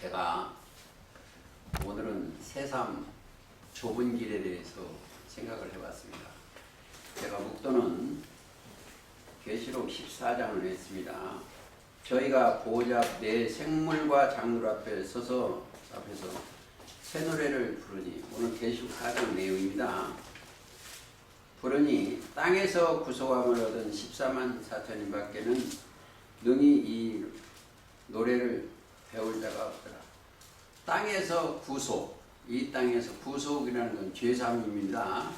제가 오늘은 새삼 좁은 길에 대해서 생각을 해봤습니다. 제가 묵도는 계시록 14장을 했습니다. 저희가 보호자 내 생물과 장로 앞에 서서 앞에서 새 노래를 부르니, 오늘 계시록 4장 내용입니다. 부르니 땅에서 구속함을 얻은 14만 4천인 밖에는 능히 이 노래를 배울 자가 없더라. 땅에서 구속, 이 땅에서 구속이라는 건 죄사함입니다.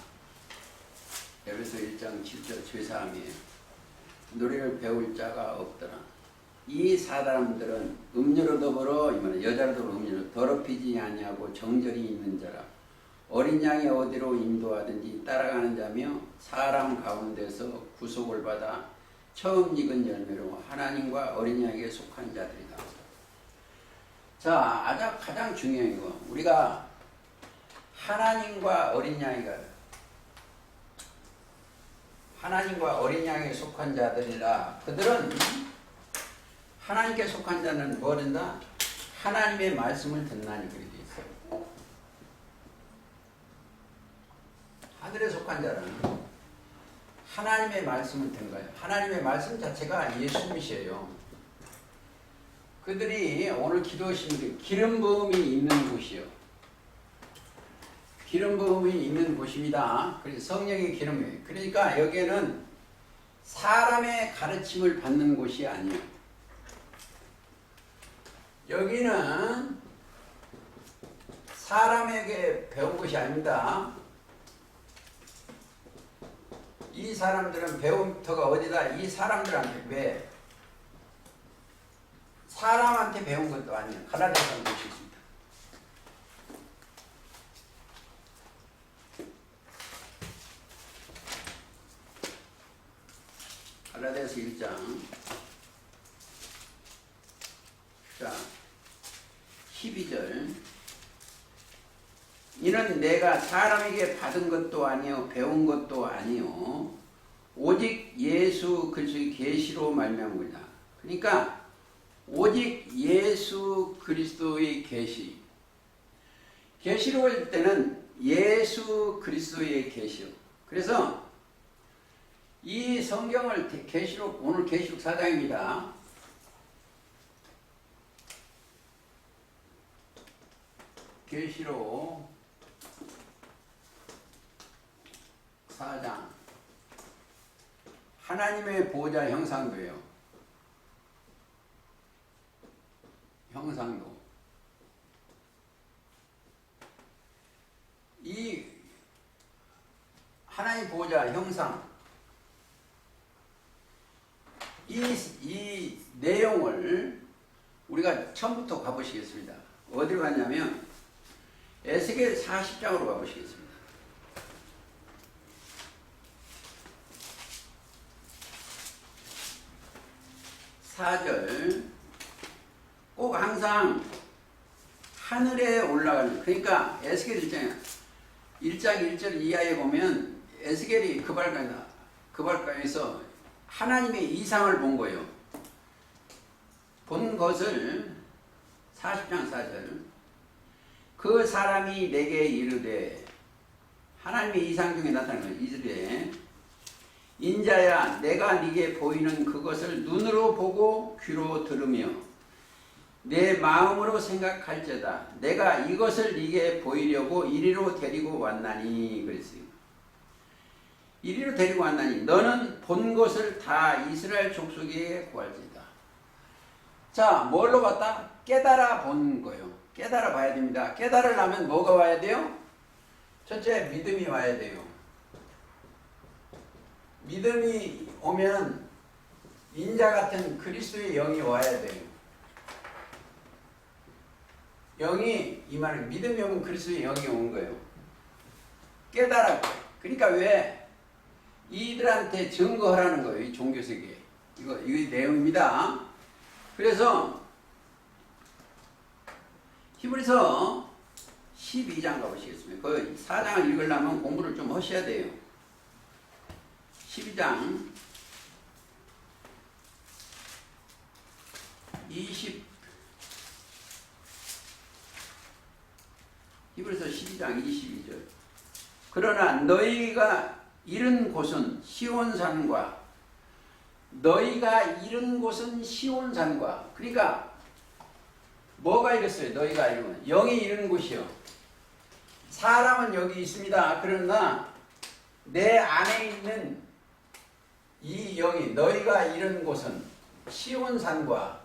에베소 1장 7절 죄사함이에요. 노래를 배울 자가 없더라. 이 사람들은 음료로 더불어, 여자로 더불어 음료로 더럽히지 아니하고 정절이 있는 자라. 어린 양이 어디로 인도하든지 따라가는 자며 사람 가운데서 구속을 받아 처음 익은 열매로 하나님과 어린 양에게 속한 자들이다. 자, 가장 중요한 거, 우리가 하나님과 어린 양에게 속한 자들이라. 그들은 하나님께 속한 자는 뭐 된다? 하나님의 말씀을 듣나니 그렇게 돼 있어요. 하늘에 속한 자는 하나님의 말씀을 듣는 거예요. 하나님의 말씀 자체가 예수님이시에요. 그들이 오늘 기도하시는 게 기름 부음이 있는 곳이요. 기름 부음이 있는 곳입니다. 그래서 성령의 기름이에요. 그러니까 여기에는 사람의 가르침을 받는 곳이 아니에요. 여기는 사람에게 배운 것이 아닙니다. 이 사람들은 배움터가 어디다? 이 사람들한테. 왜? 사람한테 배운 것도 아니에요. 갈라디아서 볼수 있습니다. 갈라디아서 1장 자 12절. 이는 내가 사람에게 받은 것도 아니요 배운 것도 아니요 오직 예수 그리스도의 계시로 말미암은 것이다. 그러니까 오직 예수 그리스도의 계시. 계시로 할 때는 예수 그리스도의 계시요. 그래서 이 성경을 계시록, 오늘 계시록 4장입니다. 계시록 4장. 하나님의 보호자 형상도예요. 형상도. 이 하나님 보호자 형상, 이 내용을 우리가 처음부터 가보시겠습니다. 어디로 갔냐면 에스겔 40장으로 가보시겠습니다. (4절) 꼭 항상 하늘에 올라가는, 그러니까 에스겔 1장 1절 이하에 보면 에스겔이 그발강에서 하나님의 이상을 본 거예요. 본 것을 40장 4절. 그 사람이 내게 이르되, 하나님의 이상 중에 나타나는 거예요. 이르되 인자야, 내가 네게 보이는 그것을 눈으로 보고 귀로 들으며 내 마음으로 생각할지어다. 내가 이것을 네게 보이려고 이리로 데리고 왔나니 그랬어요. 이리로 데리고 왔나니 너는 본 것을 다 이스라엘 족속에게 구할지어다. 자, 뭘로 봤다? 깨달아 본 거예요. 깨달아 봐야 됩니다. 깨달으려면 뭐가 와야 돼요? 첫째, 믿음이 와야 돼요. 믿음이 오면 인자 같은 그리스도의 영이 와야 돼요. 영이, 이 말은 믿음이 오면 그리스도의 영이 온 거예요. 깨달아. 그러니까 왜? 이들한테 증거하라는 거예요. 이 종교세계. 이거 내용입니다. 그래서 히브리서 12장 가보시겠습니다. 그 4장을 읽으려면 공부를 좀 하셔야 돼요. 12장 20 히브리서 12장 22절. 그러나 너희가 이른 곳은 시온산과 그러니까 뭐가 이랬어요? 너희가 이르면 영이 이른 곳이요. 사람은 여기 있습니다. 그러나 내 안에 있는 이 영이 너희가 이른 곳은 시온산입니다.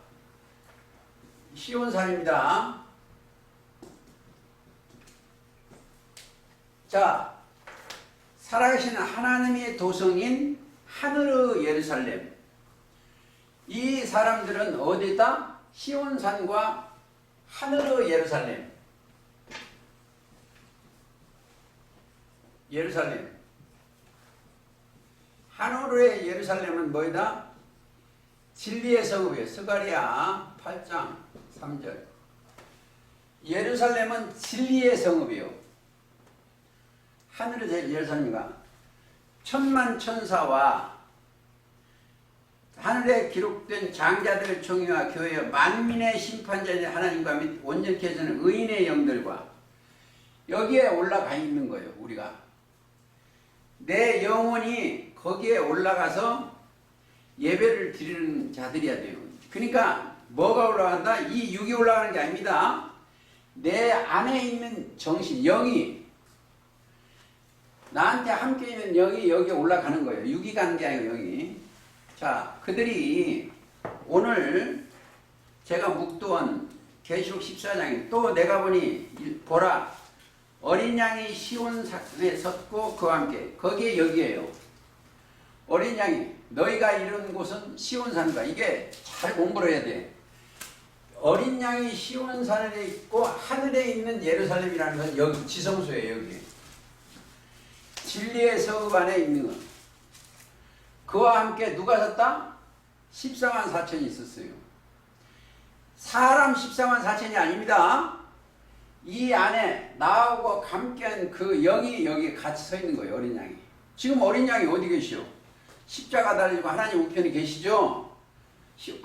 자, 살아계신 하나님의 도성인 하늘의 예루살렘. 이 사람들은 어디다? 시온산과 하늘의 예루살렘. 하늘의 예루살렘은 뭐이다? 진리의 성읍이에요. 스가랴 8장 3절. 예루살렘은 진리의 성읍이요. 하늘의 예루살렘과 천만 천사와 하늘에 기록된 장자들 총회와 교회와 만민의 심판자인 하나님과 및 온전케 해주는 의인의 영들과 여기에 올라가 있는 거예요. 우리가 내 영혼이 거기에 올라가서 예배를 드리는 자들이야 돼요. 그러니까 뭐가 올라간다? 이 육이 올라가는 게 아닙니다. 내 안에 있는 정신, 영이 나한테 함께 있는 영이 여기에 올라가는 거예요. 육이 가는 게 아니고 영이. 자, 그들이 오늘 제가 묵도원 계시록 14장에 또 내가 보니 보라 어린 양이 시온산에 섰고 그와 함께 거기에 여기에요. 어린 양이 너희가 이른 곳은 시온산과 이게 잘 공부를 해야 돼. 어린 양이 시온산에 있고 하늘에 있는 예루살렘이라는 건 여기 지성소예요. 여기 진리의 성읍 안에 있는 것. 그와 함께 누가 섰다? 14만 4천이 있었어요. 사람 14만 4천이 아닙니다. 이 안에 나하고 함께한 그 영이 여기 같이 서 있는 거예요. 어린 양이. 지금 어린 양이 어디 계시오? 십자가 달리고 하나님 우편에 계시죠?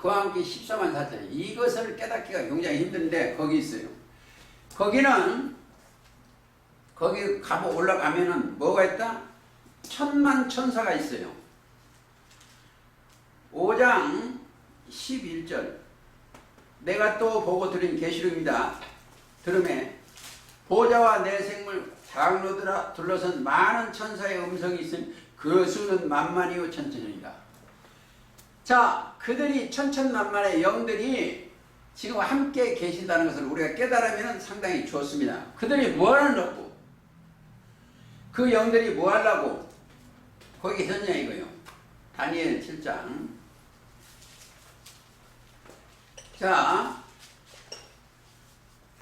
그와 함께 14만 4천. 이것을 깨닫기가 굉장히 힘든데 거기 있어요. 거기는 거기 가보 올라가면은 뭐가 있다? 천만 천사가 있어요. 5장 11절. 내가 또 보고 들은 계시록입니다. 들음에 보좌와 내 생물 장로들아 둘러선 많은 천사의 음성이 있으니 그 수는 만만이요 천천이다. 자, 그들이 천천만만의 영들이 지금 함께 계신다는 것을 우리가 깨달으면 상당히 좋습니다. 그들이 뭐 하려고? 그 영들이 뭐 하려고 거기 있었냐 이거요. 다니엘 7장. 자,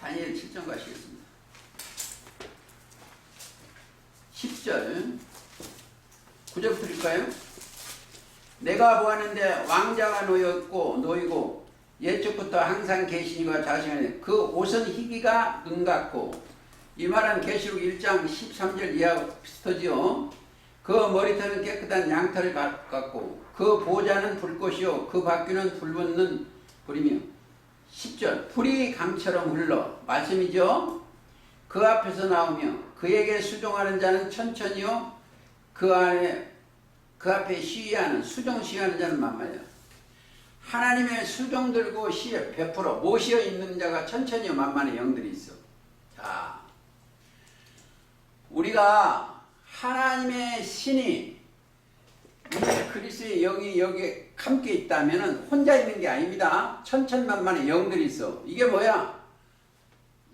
다니엘 7장 가시겠습니다. 10절 9절 드릴까요? 내가 보았는데 왕자가 놓이고 예적부터 항상 계시니가 자신의 그 옷은 희기가 눈 같고, 이 말은 계시록 1장 13절 이하고 비슷하지요. 그 머리털은 깨끗한 양털을 같고 그 보좌는 불꽃이요 그 바퀴는 불붙는 불이며. 10절 불이 강처럼 흘러 말씀이죠. 그 앞에서 나오며 그에게 수종하는 자는 천천히요 그 앞에 시위하는 수종 시위하는 자는 만만해요. 하나님의 수종 들고 시에 베풀어 모시어 있는 자가 천천히요 만만의 영들이 있어. 자, 우리가 하나님의 신이 그리스도의 영이 여기에 함께 있다면 혼자 있는 게 아닙니다. 천천만만의 영들이 있어. 이게 뭐야?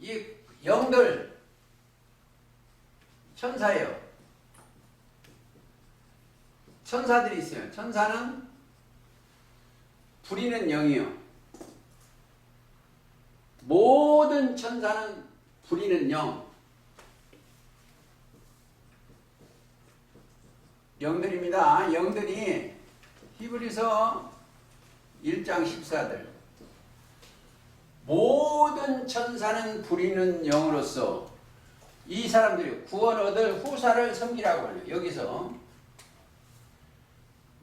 이 영들 천사예요. 천사들이 있어요. 천사는 부리는 영이요. 모든 천사는 부리는 영. 영들입니다. 영들이 히브리서 1장 14절 모든 천사는 부리는 영으로서 이 사람들이 구원 얻을 후사를 섬기라고 해요. 여기서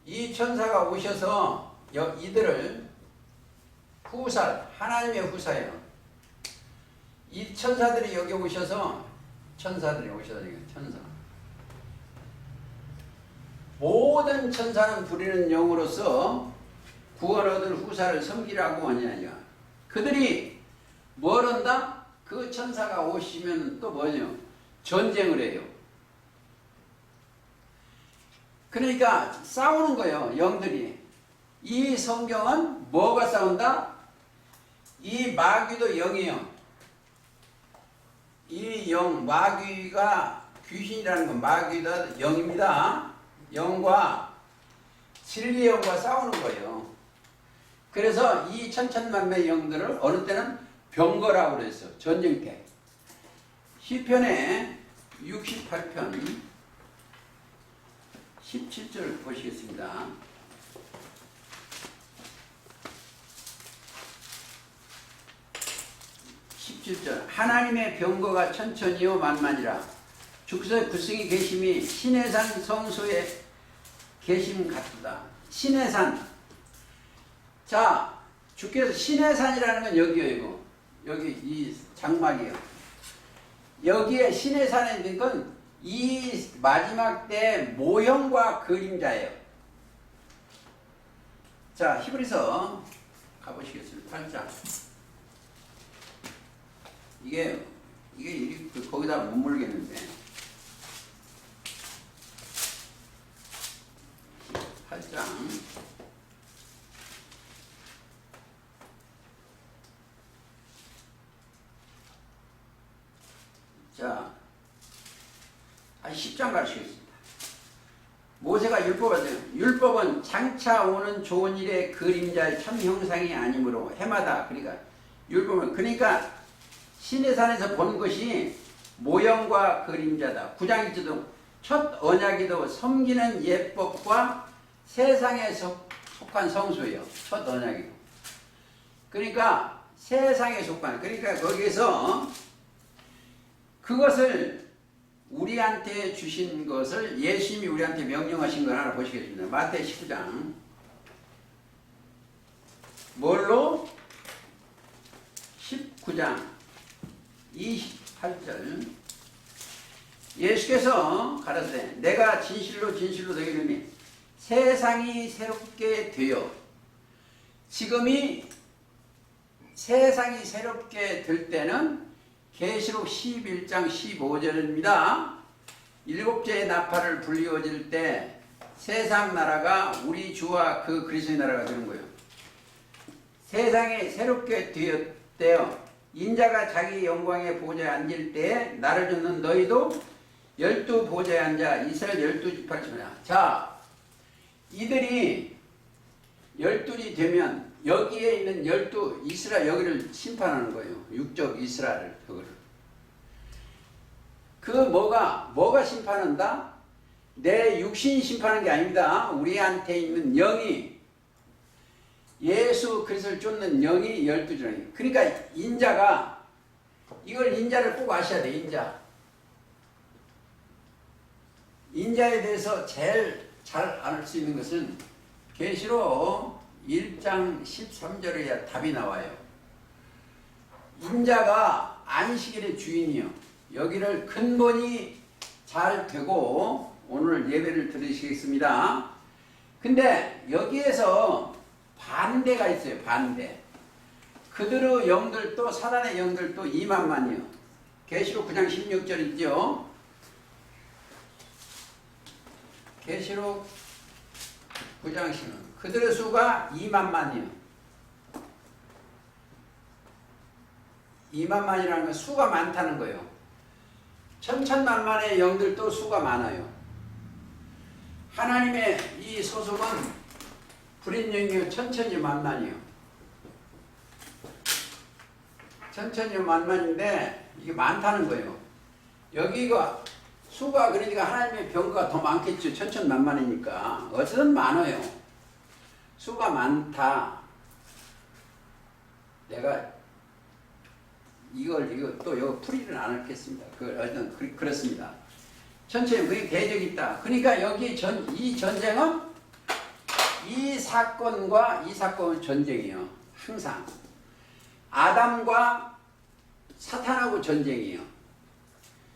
이 천사가 오셔서 이들을 후사, 하나님의 후사예요. 이 천사들이 여기 오셔서 천사 모든 천사는 부리는 영으로서 구원 얻을 후사를 섬기라고 하냐. 그들이 뭘 한다? 그 천사가 오시면 또 뭐냐? 전쟁을 해요. 그러니까 싸우는 거예요. 영들이. 이 성경은 뭐가 싸운다? 이 마귀도 영이에요. 이 영, 마귀가 귀신이라는 건 마귀다 영입니다. 영과 진리의 영과 싸우는 거예요. 그래서 이 천천만매의 영들을 어느 때는 병거라고 그랬어. 전쟁태. 시편의 68편 17절 보시겠습니다. 17절 하나님의 병거가 천천히요 만만이라 주께서 구승이 계심이 시내산 성소에 계심 같다. 시내산. 자, 주께서 시내산이라는 건 여기요, 이거. 여기 이 장막이요. 여기에 시내산에 있는 건 이 마지막 때 모형과 그림자예요. 자, 히브리서 가보시겠습니다. 8장. 이게 거기다 못 모르겠는데. 8장. 자, 10장 가르치겠습니다. 모세가 율법을 하세요. 율법은 장차 오는 좋은 일의 그림자의 참 형상이 아니므로 해마다 그러니까 시내산에서 본 것이 모형과 그림자다. 9장 1절도 첫 언약이도 섬기는 예법과 세상에 속한 성소예요. 첫 언약이고. 그러니까 세상에 속한. 그러니까 거기에서 그것을 우리한테 주신 것을 예수님이 우리한테 명령하신 걸 하나 보시겠습니다. 마태 19장. 뭘로? 19장 28절. 예수께서 가라사대 내가 진실로 너희에게 이르노니 세상이 새롭게 되어 지금이 세상이 새롭게 될 때는 계시록 11장 15절입니다. 일곱째의 나팔을 불리워질 때 세상 나라가 우리 주와 그 그리스도의 나라가 되는 거예요. 세상이 새롭게 되었대요. 인자가 자기 영광의 보좌에 앉을 때에 나를 듣는 너희도 12보좌에 앉아 이스라엘 12지파를. 자, 이들이 12이 되면 여기에 있는 12 이스라엘 여기를 심판하는 거예요. 육적 이스라엘을. 뭐가 심판한다? 내 육신이 심판하는 게 아닙니다. 우리한테 있는 영이 예수 그리스도를 쫓는 영이 12종. 그러니까 인자가 인자를 꼭 아셔야 돼. 인자에 대해서 제일 잘 알 수 있는 것은 계시록 1장 13절에 답이 나와요. 인자가 안식일의 주인이요. 여기를 근본이 잘 되고 오늘 예배를 드리시겠습니다. 근데 여기에서 반대가 있어요. 반대. 그들의 영들도 사단의 영들도 2만만이요. 계시록 9장 16절 있죠. 계시록 9장 16절. 그들의 수가 2만만이요. 2만만이라는 건 수가 많다는 거예요. 천천만만의 영들도 수가 많아요. 하나님의 이 소속은 불인영이요 천천히만만이요. 천천히만만인데 이게 많다는 거예요. 여기가 수가 그러니까 하나님의 병거가 더 많겠죠. 천천만만이니까 어쨌든 많아요. 수가 많다. 내가 이거 풀이를 안 하겠습니다. 어쨌든 그렇습니다. 천천히 그게 대적이 있다. 그러니까 여기 이 전쟁은 이 사건은 전쟁이에요. 항상 아담과 사탄하고 전쟁이에요.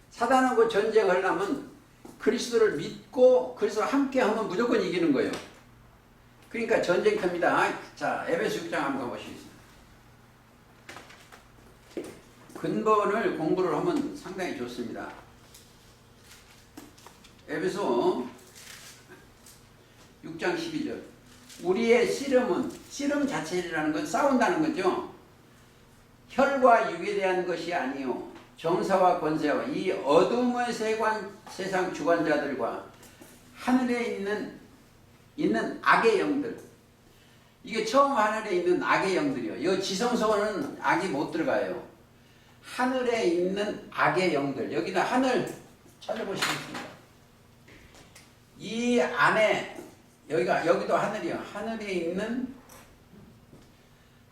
사탄하고 전쟁하려면 그리스도를 믿고 그리스도와 함께 하면 무조건 이기는 거예요. 그러니까 전쟁터입니다. 자, 에베소 6장 한번 가보시겠습니다. 근본을 공부를 하면 상당히 좋습니다. 에베소 6장 12절. 우리의 씨름은, 씨름 자체라는 건 싸운다는 거죠. 혈과 육에 대한 것이 아니요 정사와 권세와 이 어둠의 세상 주관자들과 하늘에 있는 악의 영들. 이게 처음 하늘에 있는 악의 영들이요. 이 지성소는 악이 못 들어가요. 하늘에 있는 악의 영들. 여기다 하늘 찾아보시겠습니다. 이 안에 여기도 하늘이요. 하늘에 있는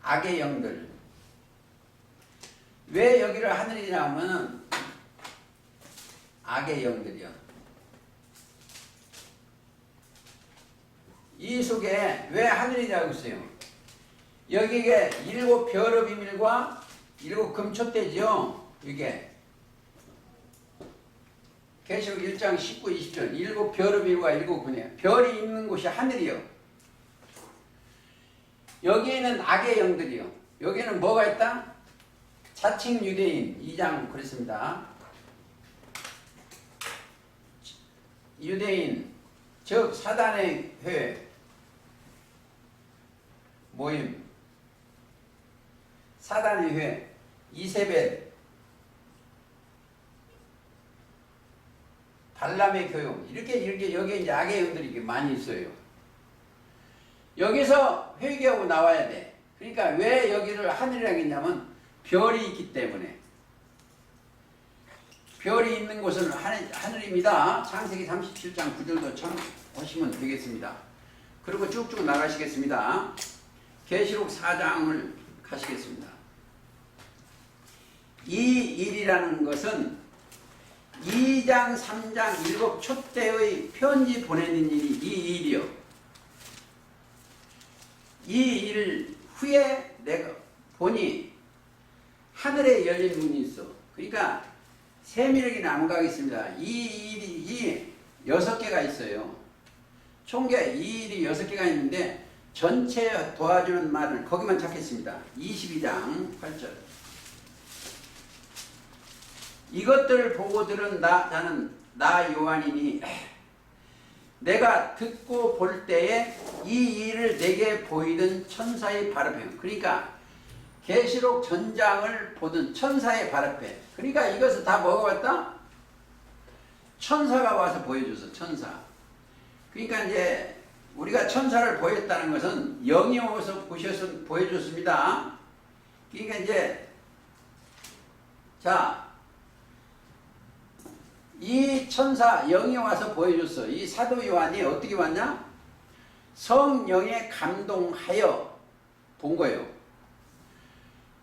악의 영들. 왜 여기를 하늘이냐 하면 악의 영들이요. 이 속에 왜 하늘이라고 했어요? 여기에 7 별의 비밀과 7 금촛대죠. 이게 계시록 1장 19, 20절 7 별의 비밀과 7 금이에요. 별이 있는 곳이 하늘이요. 여기에는 악의 영들이요. 여기는 뭐가 있다? 자칭 유대인 2장 그랬습니다. 유대인 즉 사단의 회 모임, 사단의 회, 이세벨, 발람의 교육 이렇게 여기에 이제 악의 영들이 많이 있어요. 여기서 회개하고 나와야 돼. 그러니까 왜 여기를 하늘이라고 했냐면 별이 있기 때문에. 별이 있는 곳은 하늘입니다. 창세기 37장 9절도 참 보시면 되겠습니다. 그리고 쭉쭉 나가시겠습니다. 계시록 4장을 가시겠습니다. 이 일이라는 것은 2장 3장 7 촛대의 편지 보내는 일이 이 일이요. 이 일 후에 내가 보니 하늘에 열린 문이 있어. 그러니까 세밀하게는 안 가겠습니다. 이 일이 6개가 있어요. 총계 이 일이 6개가 있는데 전체 도와주는 말을 거기만 찾겠습니다. 22장 8절. 이것들을 보고 들은 나는 요한이니 내가 듣고 볼 때에 이 일을 내게 보이던 천사의 발 앞에. 그러니까 계시록 전장을 보던 천사의 발 앞에. 그러니까 이것을 다 뭐가 왔다? 천사가 와서 보여줘서 천사. 그러니까 이제 우리가 천사를 보였다는 것은 영이 와서 보여줬습니다. 그러니까 이제 자, 이 천사 영이 와서 보여줬어. 이 사도 요한이 어떻게 왔냐? 성령에 감동하여 본 거예요.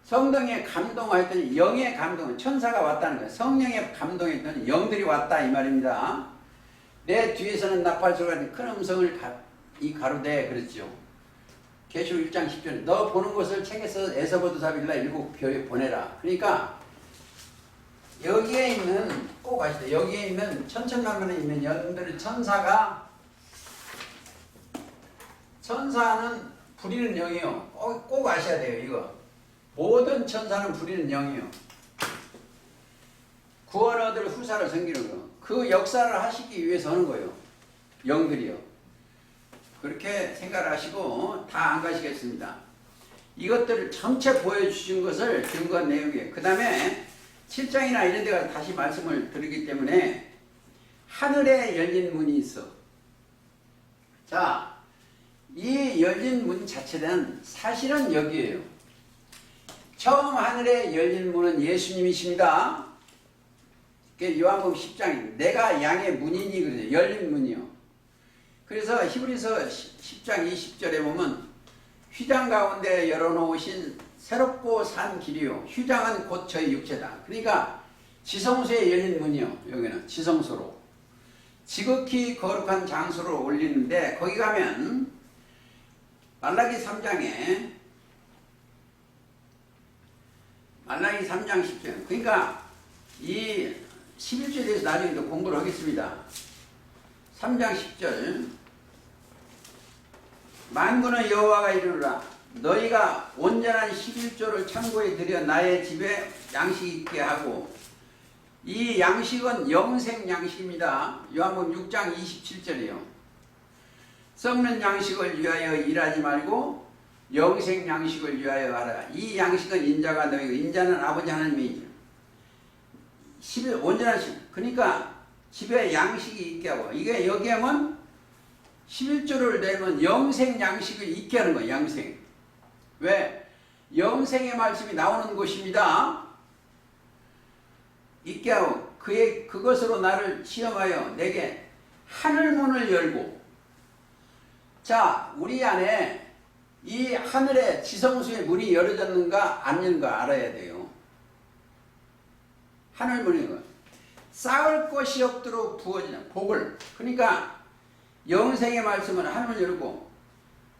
성령에 감동하였더니 영에 감동, 천사가 왔다는 거예요. 성령에 감동했더니 영들이 왔다 이 말입니다. 내 뒤에서는 나팔소리가 큰 음성을 가로되 그랬죠. 계시록 1장 10절 너 보는 것을 책에서 에서보드사빌라 7 별에 보내라. 그러니까 여기에 있는 꼭 아시죠? 여기에 있는 천천만만에 있는 영들의 천사는 부리는 영이요. 꼭 아셔야 돼요. 이거 모든 천사는 부리는 영이요. 구원 얻을 후사를 섬기는 거. 그 역사를 하시기 위해서 하는 거예요. 영들이요. 그렇게 생각을 하시고 다 안 가시겠습니다. 이것들을 전체 보여주신 것을 증거한 내용이에요. 그 다음에 7장이나 이런 데가 다시 말씀을 드리기 때문에 하늘에 열린 문이 있어. 자, 이 열린 문 자체는 사실은 여기에요. 처음 하늘에 열린 문은 예수님이십니다. 요한복음 10장입니다. 내가 양의 문이니 그러죠. 열린 문이요. 그래서 히브리서 10장 20절에 보면 휘장 가운데 열어놓으신 새롭고 산 길이요. 휘장은 곧 저희 육체다. 그러니까 지성소에 열린 문이요. 여기는 지성소로. 지극히 거룩한 장소로 올리는데 거기 가면 말라기 3장에 말라기 3장 10절. 그러니까 이 11조에 대해서 나중에 또 공부를 하겠습니다. 3장 10절. 만군의 여호와가 이르노라. 너희가 온전한 11조를 창고에 들여 나의 집에 양식 있게 하고, 이 양식은 영생 양식입니다. 요한복음 6장 27절이요. 썩는 양식을 위하여 일하지 말고 영생 양식을 위하여 하라. 이 양식은 인자가 너희고 인자는 아버지 하나님이 온전한 10. 그러니까 집에 양식이 있게 하고, 이게 여기 하면 11조를 내면 영생 양식을 있게 하는 거예요. 영생. 왜? 영생의 말씀이 나오는 곳입니다. 있게 하고 그것으로 나를 시험하여 내게 하늘문을 열고. 자, 우리 안에 이 하늘의 지성소의 문이 열어졌는가 안 열는가 알아야 돼요. 하늘문이 쌓을 것이 없도록 부어지는 복을. 그러니까 영생의 말씀은 하늘을 열고,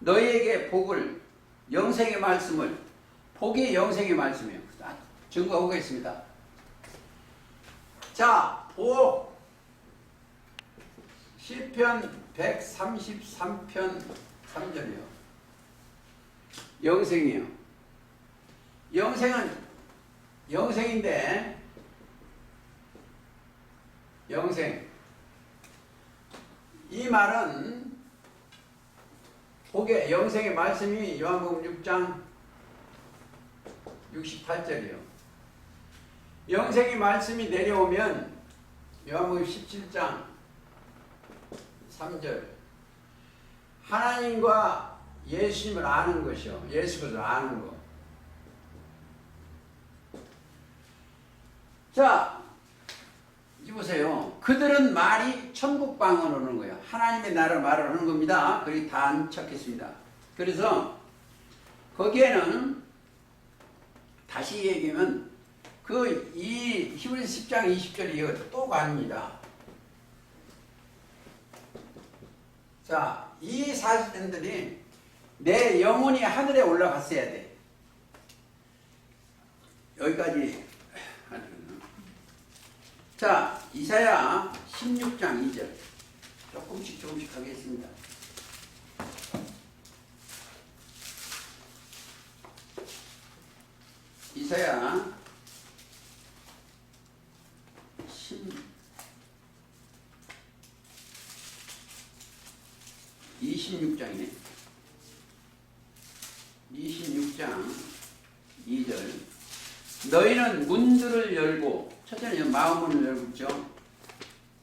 너희에게 복을, 영생의 말씀을, 복이 영생의 말씀이에요. 증거하겠습니다. 자, 복. 시편 133편 3절이요. 영생이요. 영생은 영생인데, 영생. 이 말은 복의 영생의 말씀이 요한복음 6장 68절이요. 영생의 말씀이 내려오면 요한복음 17장 3절. 하나님과 예수님을 아는 것이요. 예수 그리스도를 아는 것. 자, 이제 보세요. 그들은 말이 천국 방언을 하는 거예요. 하나님의 나라 말을 하는 겁니다. 그리 단척했습니다. 그래서 거기에는 다시 얘기하면 이 히브리서 10장 20절이 이거 또 갑니다. 자, 이 사실들이 내 영혼이 하늘에 올라갔어야 돼. 여기까지. 자, 이사야 16장 2절. 조금씩 하겠습니다. 이사야 26장이네. 26장 2절. 너희는 문들을 열고, 첫째는 마음문을 열고 있죠.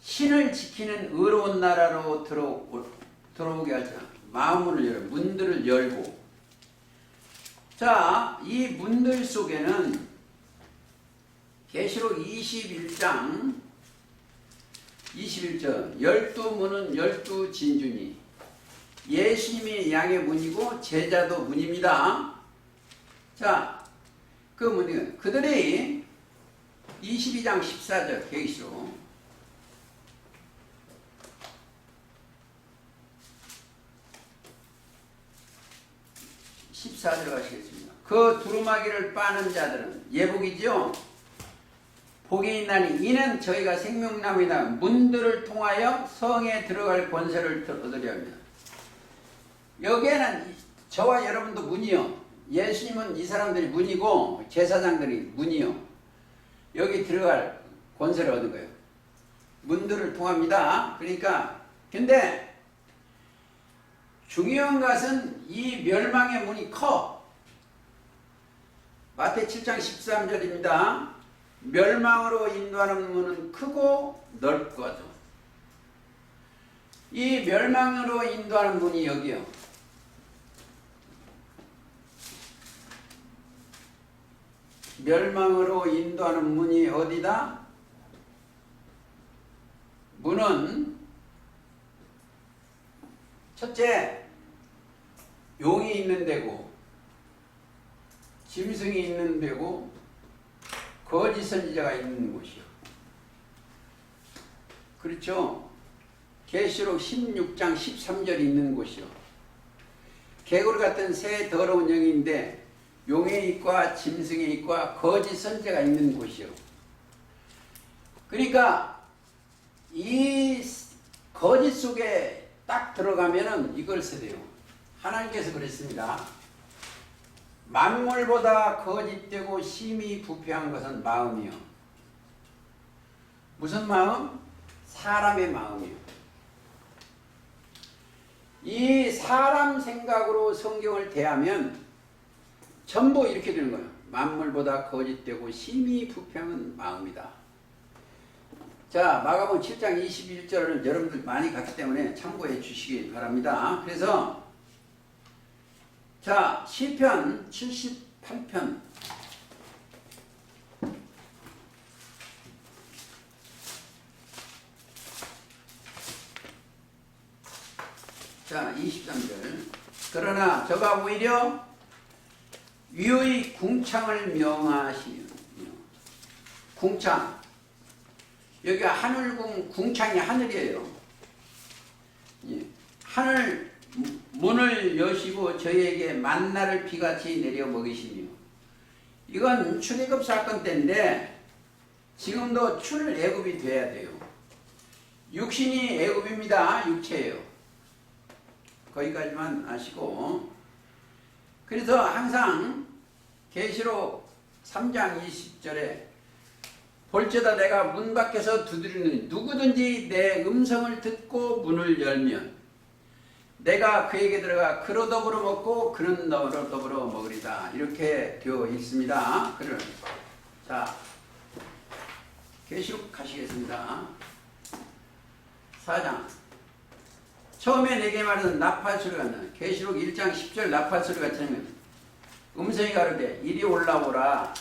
신을 지키는 의로운 나라로 들어오게 하자. 마음문을 열고, 문들을 열고. 자, 이 문들 속에는 계시록 21장 21절 12문은 12진주니 예수님이 양의 문이고 제자도 문입니다. 자, 그 문은 그들이 22장 14절 계시록 14절 가시겠습니다. 그 두루마기를 빠는 자들은 예복이죠. 복이 있나니 이는 저희가 생명나무이다. 문들을 통하여 성에 들어갈 권세를 얻으려 합니다. 여기에는 저와 여러분도 문이요. 예수님은 이 사람들이 문이고 제사장들이 문이요. 여기 들어갈 권세를 얻은 거예요. 문들을 통합니다. 그러니까 근데 중요한 것은 이 멸망의 문이 커. 마태 7장 13절입니다. 멸망으로 인도하는 문은 크고 넓거든. 이 멸망으로 인도하는 문이 여기요. 멸망으로 인도하는 문이 어디다? 문은 첫째, 용이 있는 데고, 짐승이 있는 데고, 거짓 선지자가 있는 곳이요. 그렇죠? 계시록 16장 13절이 있는 곳이요. 개구리 같은 새 더러운 영인데 용의 입과 짐승의 입과 거짓 선지자가 있는 곳이요. 그러니까 이 거짓 속에 딱 들어가면은 이걸 써야 돼요. 하나님께서 그랬습니다. 만물보다 거짓되고 심히 부패한 것은 마음이요. 무슨 마음? 사람의 마음이요. 이 사람 생각으로 성경을 대하면 전부 이렇게 되는 거예요. 만물보다 거짓되고 심히 부패한 마음이다. 자, 마가복음 7장 21절은 여러분들 많이 갔기 때문에 참고해 주시기 바랍니다. 그래서 자, 시편 78편 자, 23절. 그러나 저가 오히려 위의 궁창을 명하시며. 궁창. 여기가 하늘궁, 궁창이 하늘이에요. 하늘 문을 여시고 저희에게 만나를 비같이 내려 먹이시며. 이건 출애굽 사건 때인데 지금도 출애굽이 돼야 돼요. 육신이 애굽입니다. 육체예요. 거기까지만 아시고, 그래서 항상 계시록 3장 20절에 볼지어다 내가 문 밖에서 두드리는 누구든지 내 음성을 듣고 문을 열면 내가 그에게 들어가 그로 더불어 먹고 그는 더불어 먹으리다. 이렇게 되어 있습니다. 자, 계시록 가시겠습니다. 4장. 처음에 내게 말하는 나팔 소리가 나. 계시록 1장 10절 나팔 소리가 들리면 음성이 가로되 이리 올라오라.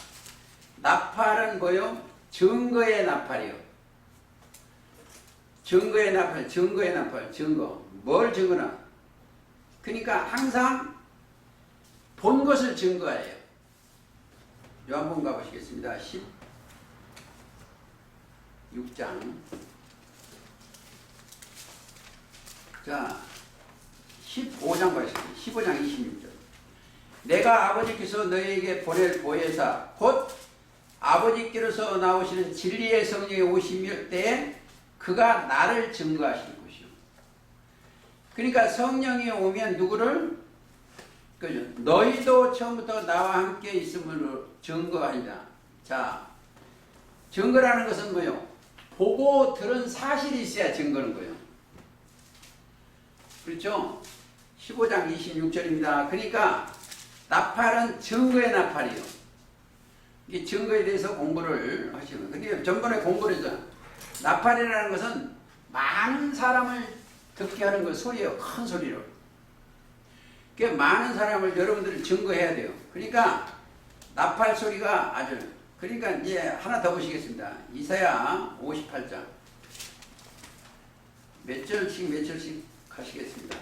나팔은 뭐요? 증거의 나팔이요. 증거의 나팔, 증거의 나팔, 증거. 뭘 증거나? 그러니까 항상 본 것을 증거해요. 요한복음 가보시겠습니다. 16장. 자, 15장 가시죠. 15장 26절. 내가 아버지께서 너희에게 보낼 보혜사 곧 아버지께로서 나오시는 진리의 성령이 오실 때에 그가 나를 증거하실 것이요. 그러니까 성령이 오면 누구를? 그죠? 너희도 처음부터 나와 함께 있음으로 증거하리라. 자, 증거라는 것은 뭐요? 보고 들은 사실이 있어야 증거는 거예요. 그렇죠? 15장 26절입니다. 그러니까 나팔은 증거의 나팔이요. 이 증거에 대해서 공부를 하시는 거예요. 근데 전번에 공부를 했잖아. 나팔이라는 것은 많은 사람을 듣게 하는 그 소리예요. 큰 소리로. 그러니까 많은 사람을 여러분들이 증거해야 돼요. 그러니까 나팔 소리가 아주, 그러니까 이제 하나 더 보시겠습니다. 이사야 58장. 몇 절씩 가시겠습니다.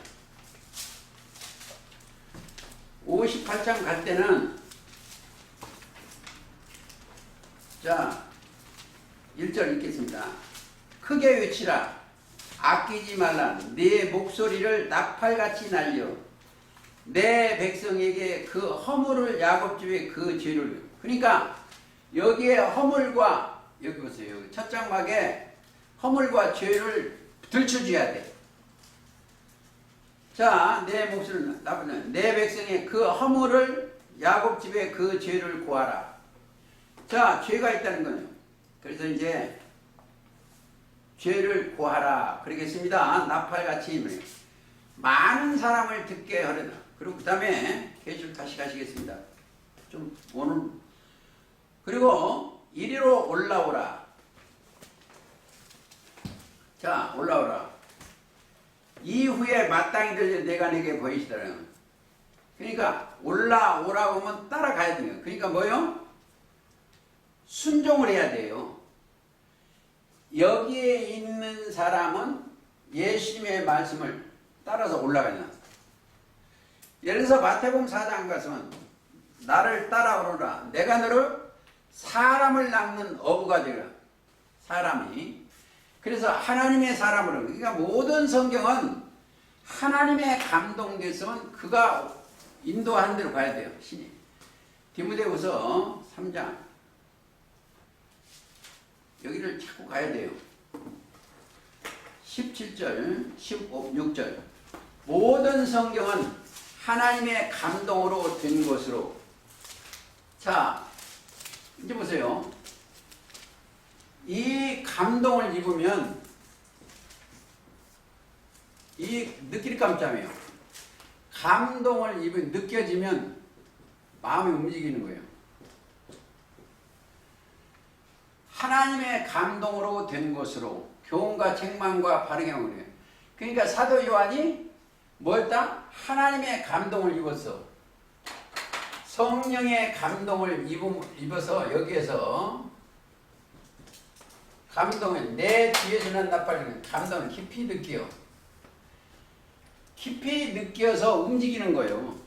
58장 갈 때는 자 1절 읽겠습니다. 크게 외치라. 아끼지 말라. 네 목소리를 나팔같이 날려 내 백성에게 그 허물을 야곱집에 그 죄를. 그러니까 여기에 허물과, 여기 보세요. 첫 장막에 허물과 죄를 들춰줘야 돼. 자, 내 목소리를 나쁘는 내 백성의 그 허물을 야곱집에 그 죄를 구하라. 자, 죄가 있다는 거예요. 그래서 이제 죄를 구하라 그러겠습니다. 나팔같이 많은 사람을 듣게 하려다. 그리고 그 다음에 계시록 다시 가시겠습니다. 좀 오늘. 그리고 이리로 올라오라. 자, 올라오라. 이후에 마땅히 들려 내가 내게 보이시더라. 그러니까 올라오라고 하면 따라가야 돼요. 그러니까 뭐요? 순종을 해야 돼요. 여기에 있는 사람은 예수님의 말씀을 따라서 올라가냐. 예를 들어서 마태복음 4장 가서는 나를 따라오라. 내가 너를 사람을 낚는 어부가 되라. 사람이. 그래서 하나님의 사람으로. 그러니까 모든 성경은 하나님의 감동돼서는 그가 인도하는 대로 가야 돼요. 신이. 디모데후서 3장 여기를 자꾸 가야 돼요. 17절, 16절 모든 성경은 하나님의 감동으로 된 것으로. 자, 이제 보세요. 이 감동을 입으면 이 느낄 깜짝이에요. 감동을 느껴지면 마음이 움직이는 거예요. 하나님의 감동으로 된 것으로 교훈과 책망과 바르게 하는 거예요. 그러니까 사도 요한이 뭐였다? 하나님의 감동을 입었어. 성령의 감동을 입어서 여기에서 감동을 내 뒤에서 난다 빨리는 감동을 깊이 느껴. 깊이 느껴서 움직이는 거예요.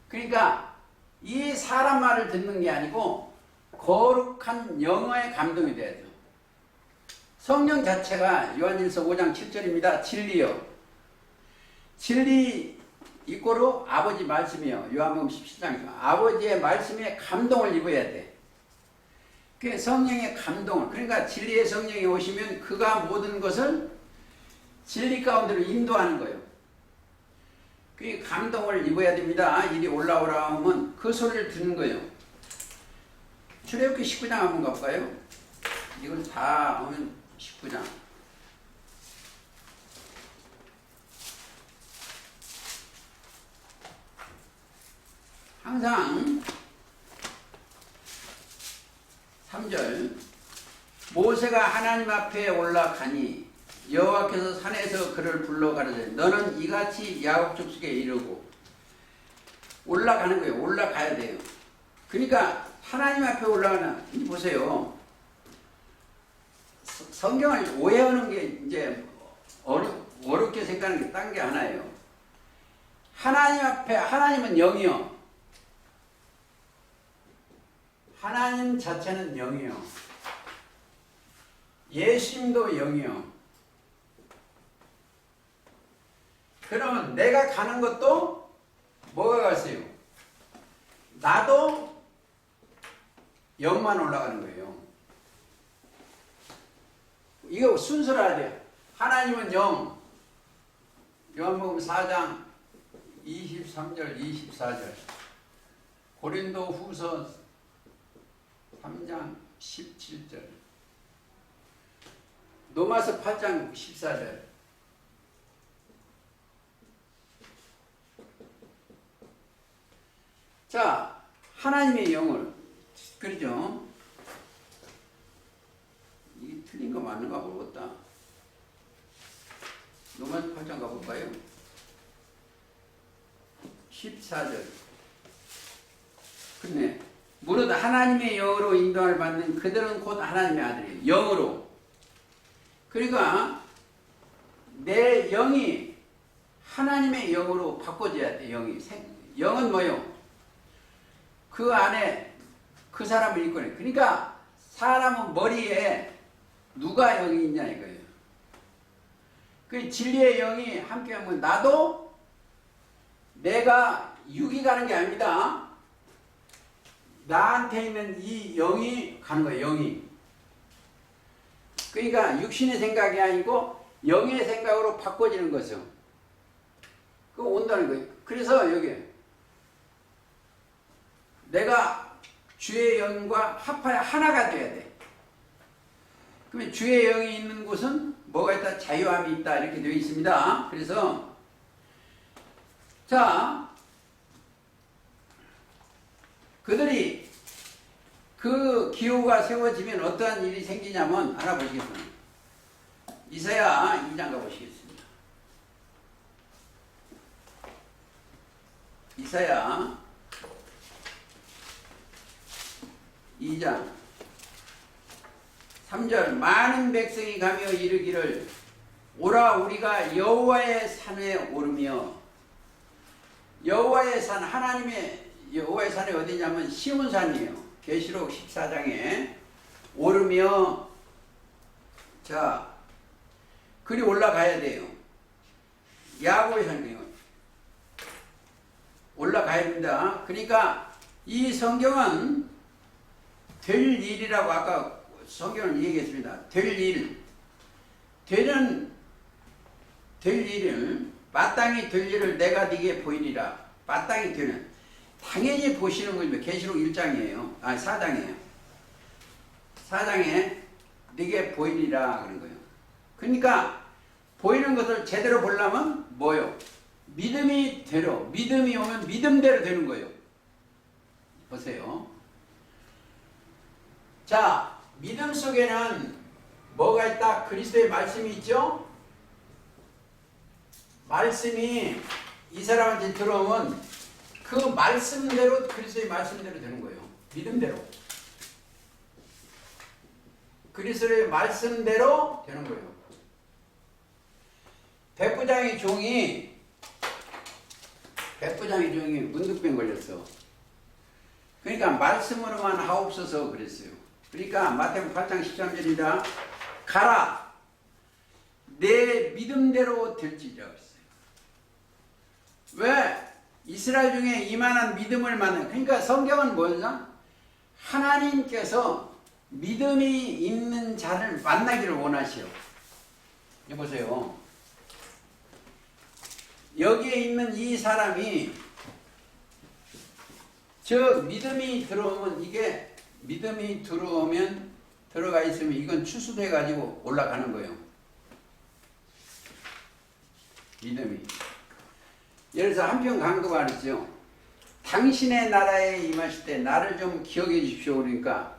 그러니까 이 사람 말을 듣는 게 아니고 거룩한 영어의 감동이 돼야 돼요. 성령 자체가 요한일서 5장 7절입니다. 진리요. 진리 이꼬로 아버지 말씀이요. 요한복음 17장에서 아버지의 말씀에 감동을 입어야 돼. 그 성령의 감동을, 그러니까 진리의 성령이 오시면 그가 모든 것을 진리 가운데로 인도하는 거예요. 그 감동을 입어야 됩니다. 이리 올라오라 하면 그 소리를 듣는 거예요. 출애굽기 19장 한번 가볼까요? 이걸 다 하면 19장. 항상 3절 모세가 하나님 앞에 올라가니 여호와께서 산에서 그를 불러 가르되 너는 이같이 야곱 족속에 이르고 올라가는 거예요. 올라가야 돼요. 그러니까 하나님 앞에 올라가는, 이 보세요. 성경을 오해하는 게 이제 어렵게 생각하는 게 딴 게 하나예요. 하나님 앞에, 하나님은 영이요. 하나님 자체는 영이요. 예수님도 영이요. 그러면 내가 가는 것도 뭐가 갔어요? 나도 영만 올라가는 거예요. 이거 순서라 돼. 하나님은 영. 요한복음 4장 23절 24절. 고린도 후서 3장 17절. 로마서 8장 14절. 자, 하나님의 영을, 그러죠? 이게 틀린 거 맞는가 모르겠다. 로마서 8장 가볼까요? 14절. 그러네. 무릇 하나님의 영으로 인도함을 받는 그들은 곧 하나님의 아들이에요. 영으로. 그러니까 내 영이 하나님의 영으로 바꿔져야 돼. 영은 뭐요? 그 안에 그 사람을 이끌어내. 그러니까 사람은 머리에 누가 영이 있냐 이거예요. 그 진리의 영이 함께하면 나도 내가 육이 가는 게 아닙니다. 나한테 있는 이 영이 가는 거예요. 영이. 그러니까 육신의 생각이 아니고 영의 생각으로 바꿔지는 거죠. 그거 온다는 거예요. 그래서 여기 내가 주의 영과 합하여 하나가 돼야 돼. 그러면 주의 영이 있는 곳은 뭐가 있다? 자유함이 있다. 이렇게 되어 있습니다. 그래서 자, 그들이 그 기호가 세워지면 어떠한 일이 생기냐면 알아보시겠습니다. 이사야 2장 가보시겠습니다. 이사야 2장 3절 많은 백성이 가며 이르기를 오라 우리가 여호와의 산에 오르며 여호와의 산 하나님의 여호와의 산이 어디냐면 시온산이에요. 계시록 14장에 오르며 자 그리 올라가야 돼요. 야곱의 산이에요. 올라가야 됩니다. 그러니까 이 성경은 될 일이라고 아까 성경을 얘기했습니다. 될 일, 될 일을 마땅히 될 일을 내가 네게 보이리라. 마땅히 되는 당연히 보시는 거죠. 계시록 1장이에요. 아니 4장이에요. 4장에 네게 보이리라 그런 거예요. 그러니까 보이는 것을 제대로 보려면 뭐요? 믿음이 오면 믿음대로 되는 거예요. 보세요. 자, 믿음 속에는 뭐가 있다? 그리스도의 말씀이 있죠? 말씀이 이 사람한테 들어오면 그 말씀대로 그리스도의 말씀대로 되는 거예요. 믿음대로. 그리스도의 말씀대로 되는 거예요. 백부장의 종이 문득병 걸렸어. 그러니까 말씀으로만 하옵소서 그랬어요. 그러니까 마태복음 8장 13절입니다. 가라. 내 믿음대로 될지라 그랬어요. 왜? 이스라엘 중에 이만한 믿음을 만든, 그러니까 성경은 뭐였나? 하나님께서 믿음이 있는 자를 만나기를 원하시오. 여보세요. 여기에 있는 이 사람이 저 믿음이 들어오면, 이게 믿음이 들어가 있으면 이건 추수돼 가지고 올라가는 거예요. 믿음이. 예를 들어서 한편 강도가 그랬죠. 당신의 나라에 임하실 때 나를 좀 기억해 주십시오. 그러니까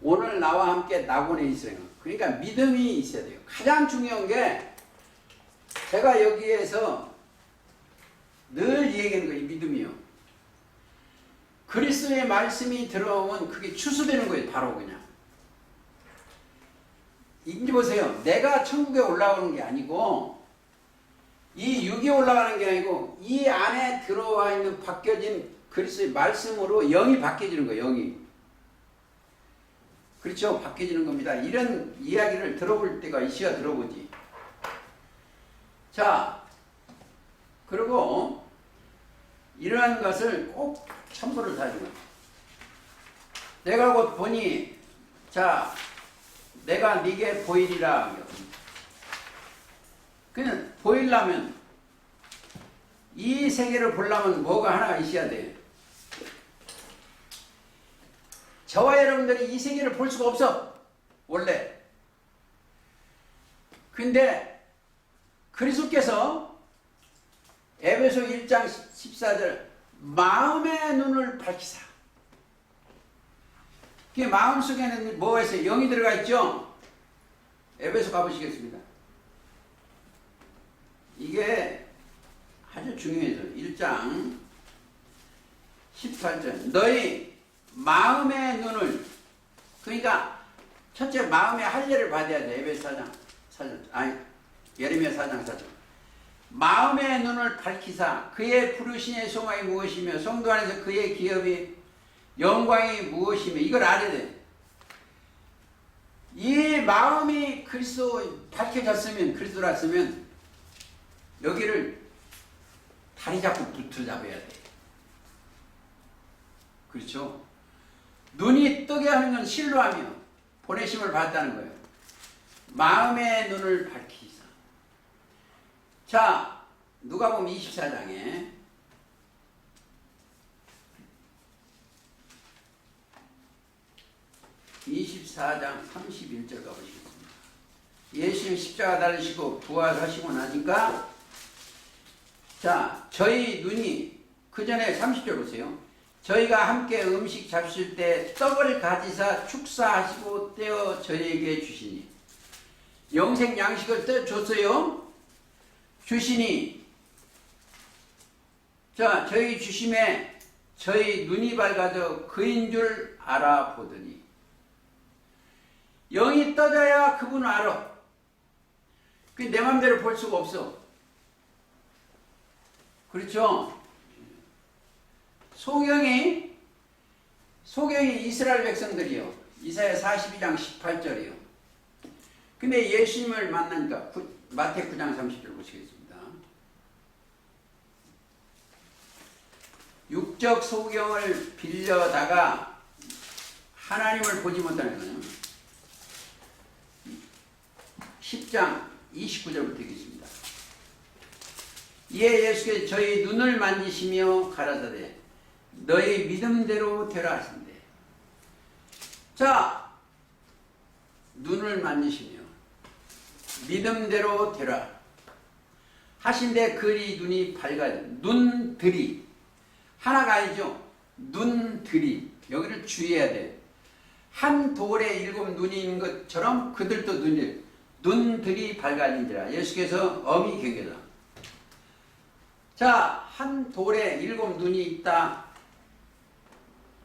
오늘 나와 함께 낙원에 있어요. 그러니까 믿음이 있어야 돼요. 가장 중요한 게 제가 여기에서 늘 얘기하는 거예요. 믿음이요. 그리스도의 말씀이 들어오면 그게 추수되는 거예요. 바로 그냥. 이제 보세요. 내가 천국에 올라오는 게 아니고 이 육이 올라가는 게 아니고 이 안에 들어와 있는 바뀌어진 그리스도의 말씀으로 영이 바뀌어지는 거예요. 영이. 그렇죠. 바뀌어지는 겁니다. 이런 이야기를 들어볼 때가 있어야 들어보지. 자, 그리고 이러한 것을 꼭 첨부를 사주고 내가 곧 보니 자 내가 네게 보이리라. 그냥 보이려면 이 세계를 보려면 뭐가 하나가 있어야 돼. 저와 여러분들이 이 세계를 볼 수가 없어. 원래. 근데 그리스도께서 에베소 1장 14절 마음의 눈을 밝히사. 그 마음속에는 뭐가 있어요? 영이 들어가 있죠? 에베소 가보시겠습니다. 이게 아주 중요해서 1장 18절 너희 마음의 눈을, 그러니까 첫째 마음의 할례를 받아야 돼. 에베소 4장 4절 아니 예레미야 4장 4절 마음의 눈을 밝히사 그의 부르심의 소망이 무엇이며 성도 안에서 그의 기업이 영광이 무엇이며 이걸 알아야 돼. 이 마음이 그리스도 밝혀졌으면 그리스도랐으면 여기를 다리 잡고 붙잡아야 돼. 그렇죠? 눈이 뜨게 하는 건 신뢰하며 보내심을 받았다는 거예요. 마음의 눈을 밝히사. 자, 누가복음 24장에 (24장 31절) 가보시겠습니다. 예수님 십자가 달리시고 부활하시고 나니까 자, 저희 눈이 그 전에 30절 보세요. 저희가 함께 음식 잡수실 때 떡을 가지사 축사하시고 떼어 저희에게 주시니 영생 양식을 떼어 줬어요. 주시니 자, 저희 주심에 저희 눈이 밝아져 그인 줄 알아보더니 영이 떠져야 그분을 알아. 그 내 맘대로 볼 수가 없어. 그렇죠? 소경이 이스라엘 백성들이요. 이사야 42장 18절이요. 근데 예수님을 만나니까 마태 9장 30절 보시겠습니다. 육적 소경을 빌려다가 하나님을 보지 못하는 거예요. 10장 29절부터 읽겠습니다. 이에 예수께서 저희 눈을 만지시며 가라사대 너희 믿음대로 되라 하신대. 자, 눈을 만지시며 믿음대로 되라 하신데 그리 눈이 밝아져. 눈들이 하나가 아니죠. 눈들이 여기를 주의해야 돼. 한 돌에 7 눈이 있는 것처럼 그들도 눈들이 밝아진지라. 예수께서 엄히 경계다. 자, 한 돌에 7 눈이 있다.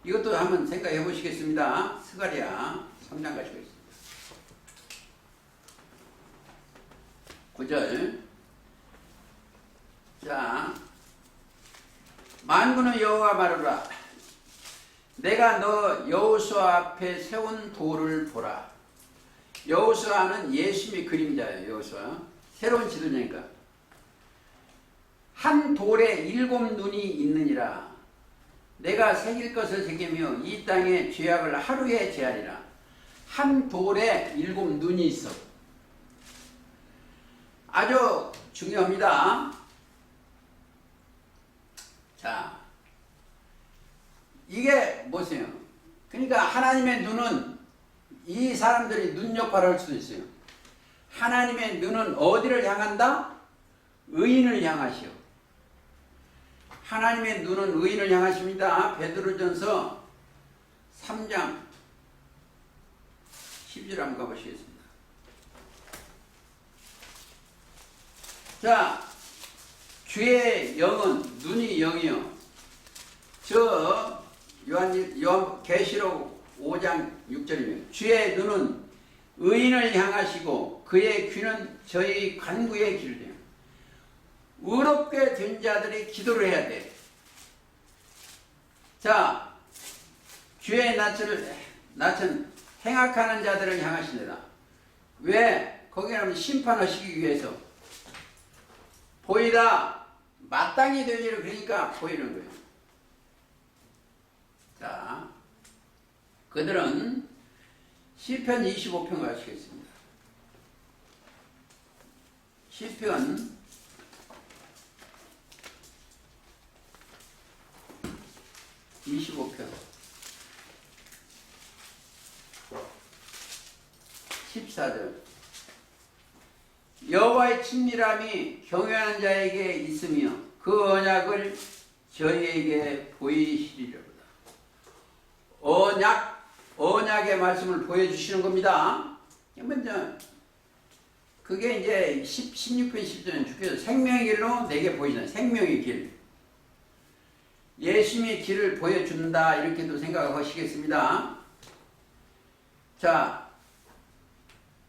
이것도 한번 생각해 보시겠습니다. 스가랴 3장 가시고 있습니다. 9절. 자, 만군의 여호와 말하라. 내가 너 여호수아 앞에 세운 돌을 보라. 여호수아는 예수님의 그림자예요. 여호수아. 새로운 지도자니까. 한 돌에 7 눈이 있느니라. 내가 새길 것을 새기며 이 땅의 죄악을 하루에 제하리라. 한 돌에 7 눈이 있어. 아주 중요합니다. 자, 이게 뭐세요? 그러니까 하나님의 눈은 이 사람들이 눈 역할을 할 수도 있어요. 하나님의 눈은 어디를 향한다? 의인을 향하시오. 하나님의 눈은 의인을 향하십니다. 베드로전서 3장 10절 한번 가보시겠습니다. 자, 주의 영은 눈이 영이요. 저 요한 계시록 5장 6절이면 주의 눈은 의인을 향하시고 그의 귀는 저희 간구에 기울여요. 의롭게 된 자들이 기도를 해야 돼. 자, 주의 낯은 행악하는 자들을 향하시느라. 왜? 거기는 심판하시기 위해서. 보이다 마땅히 될 일을 그러니까 보이는 거예요. 자, 그들은 시편 25편 가시겠습니다. 시편 25편 14절. 여호와의 친밀함이 경외하는 자에게 있으며 그 언약을 저희에게 보이시리로다. 언약의 말씀을 보여주시는 겁니다. 먼저 그게 이제 16편 10절에 주께서 생명의 길로 내게 보이잖아요. 생명의 길. 예수님의 길을 보여준다 이렇게도 생각하시겠습니다. 자,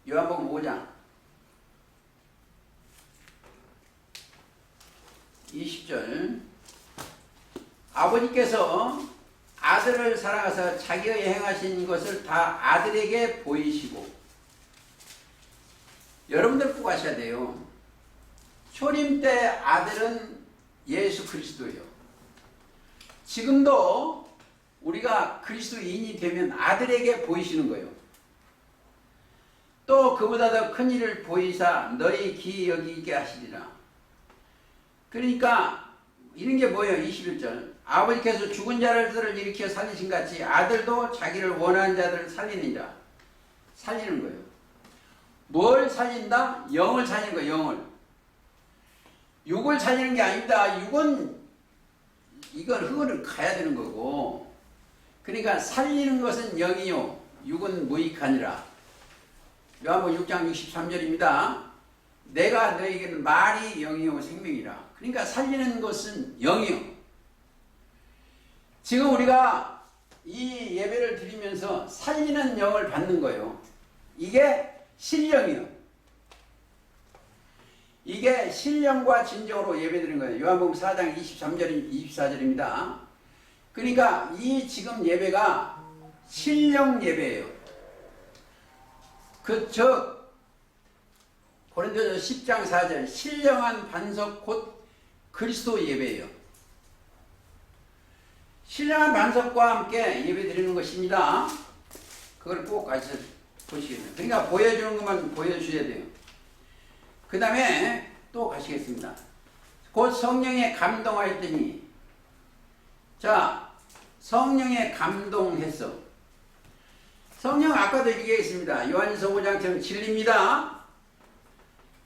요한복음 5장 20절. 아버지께서 아들을 사랑하사 자기의 행하신 것을 다 아들에게 보이시고. 여러분들 꼭 아셔야 돼요. 초림 때 아들은 예수 그리스도예요. 지금도 우리가 그리스도인이 되면 아들에게 보이시는 거예요. 또 그보다 더 큰 일을 보이사 너희 귀 여기게 하시리라. 그러니까 이런 게 뭐예요? 21절. 아버지께서 죽은 자들을 일으켜 살리신 같이 아들도 자기를 원하는 자들을 살리느니라. 살리는 거예요. 뭘 살린다? 영을 살리는 거예요. 영을. 육을 살리는 게 아닙니다. 이건 흙을 가야 되는 거고. 그러니까 살리는 것은 영이요 육은 무익하니라. 요한복음 6장 63절입니다. 내가 너에게는 말이 영이요 생명이라. 그러니까 살리는 것은 영이요. 지금 우리가 이 예배를 드리면서 살리는 영을 받는 거예요. 이게 신령이요. 이게 신령과 진정으로 예배 드리는 거예요. 요한복음 4장 23절, 24절입니다. 그러니까 이 지금 예배가 신령 예배예요. 고린도서 10장 4절 신령한 반석 곧 그리스도 예배예요. 신령한 반석과 함께 예배 드리는 것입니다. 그걸 꼭 같이 보시겠네요. 그러니까 보여주는 것만 보여주셔야 돼요. 그 다음에 또 가시겠습니다. 곧 성령에 감동하였더니, 자, 성령에 감동했어. 성령 아까도 얘기했습니다. 요한일서 5장처럼 진리입니다.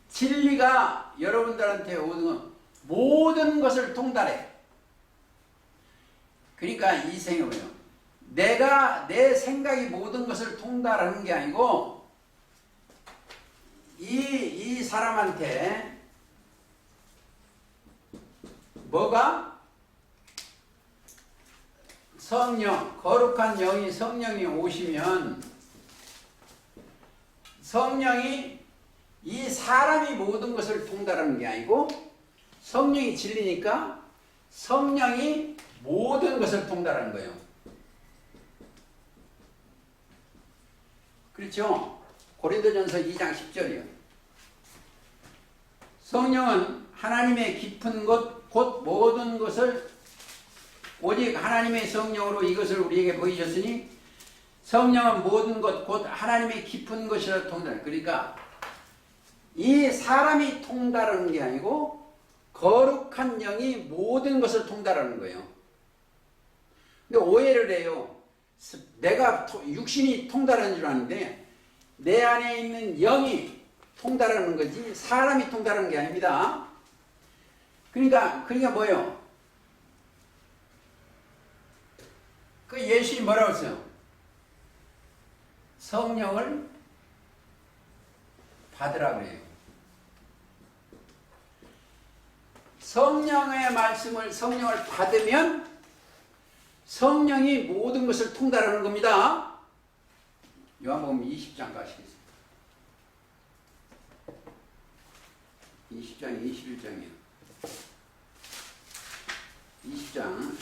진리가 여러분들한테 모든 것을 통달해. 그러니까 이 생각이에요. 내 생각이 모든 것을 통달하는 게 아니고 이 사람한테 뭐가? 성령, 거룩한 영이 성령이 오시면 성령이 이 사람이 모든 것을 통달하는 게 아니고 성령이 진리니까 성령이 모든 것을 통달하는 거예요. 그렇죠? 고린도전서 2장 10절이요. 성령은 하나님의 깊은 것, 곧 모든 것을 오직 하나님의 성령으로 이것을 우리에게 보이셨으니 성령은 모든 것, 곧 하나님의 깊은 것이라 통달해. 그러니까 이 사람이 통달하는 게 아니고 거룩한 영이 모든 것을 통달하는 거예요. 근데 오해를 해요. 내가 육신이 통달하는 줄 아는데 내 안에 있는 영이 통달하는 거지 사람이 통달하는 게 아닙니다. 그러니까 뭐예요? 그 예수님이 뭐라고 했어요? 성령을 받으라 그래요. 성령의 말씀을 성령을 받으면 성령이 모든 것을 통달하는 겁니다. 요한복음 20장 가시겠습니다. 20장 21장이요. 20장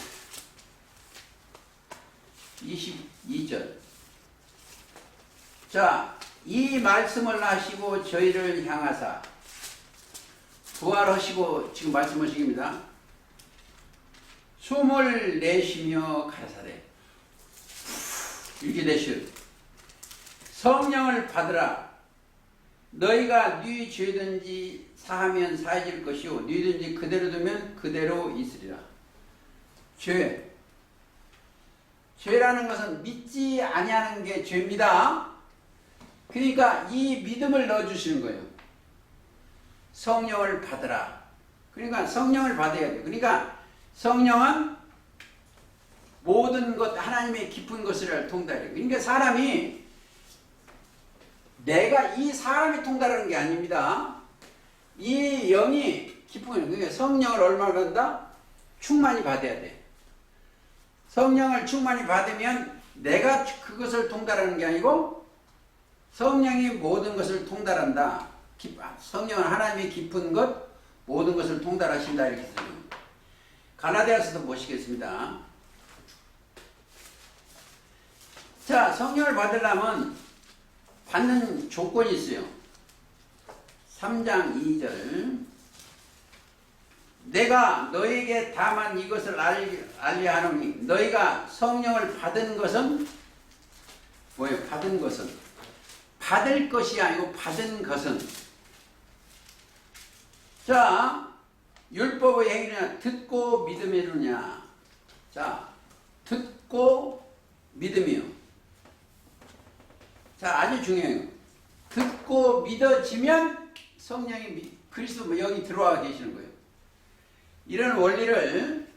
22절. 자, 이 말씀을 하시고 저희를 향하사 부활하시고 지금 말씀하시기입니다. 숨을 내쉬며 가라사대 이렇게 되시오. 성령을 받으라. 너희가 네 죄든지 사하면 사해질 것이요 네든지 그대로 두면 그대로 있으리라. 죄라는 것은 믿지 아니하는 게 죄입니다. 그러니까 이 믿음을 넣어주시는 거예요. 성령을 받으라. 그러니까 성령을 받아야 돼요. 그러니까 성령은 모든 것 하나님의 깊은 것을 통달해요. 그러니까 사람이 이 사람이 통달하는 게 아닙니다. 이 영이 깊은 거예요. 그러니까 성령을 얼마나 받는다? 충만히 받아야 돼. 성령을 충만히 받으면 내가 그것을 통달하는 게 아니고 성령이 모든 것을 통달한다. 성령은 하나님의 깊은 것, 모든 것을 통달하신다. 이렇게 써요. 갈라디아서도 보시겠습니다. 자, 성령을 받으려면 받는 조건이 있어요. 3장 2절. 내가 너에게 다만 이것을 알려 하노니 너희가 성령을 받은 것은 뭐예요? 받은 것은 받을 것이 아니고 받은 것은. 자, 율법의 행위냐 듣고 믿음에 이르냐. 자, 듣고 믿음이요. 자, 아주 중요해요. 듣고 믿어지면 성령이 그리스도 여기 들어와 계시는 거예요. 이런 원리를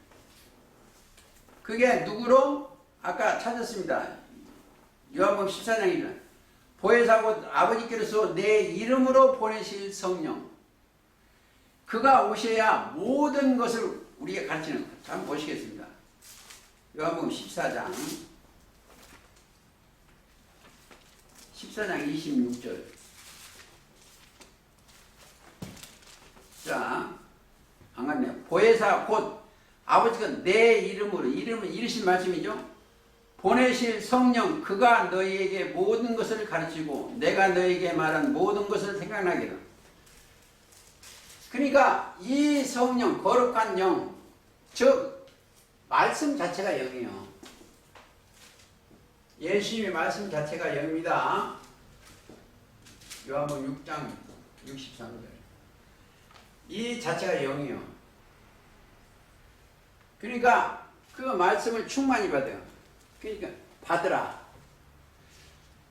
그게 누구로? 아까 찾았습니다. 요한복음 14장이죠. 보혜사 곧 아버지께서 내 이름으로 보내실 성령. 그가 오셔야 모든 것을 우리에게 가르치는 거예요. 한번 보시겠습니다. 요한복음 14장 26절. 자, 안 갔네요. 보혜사 곧 아버지가 내 이름으로, 이름을 이르신 말씀이죠. 보내실 성령, 그가 너희에게 모든 것을 가르치고 내가 너희에게 말한 모든 것을 생각나게 하리라. 그러니까 이 성령, 거룩한 영, 즉 말씀 자체가 영이요. 예수님의 말씀 자체가 영입니다. 요한복음 6장 63절. 이 자체가 영이요. 그러니까 그 말씀을 충만히 받아요. 그러니까 받으라.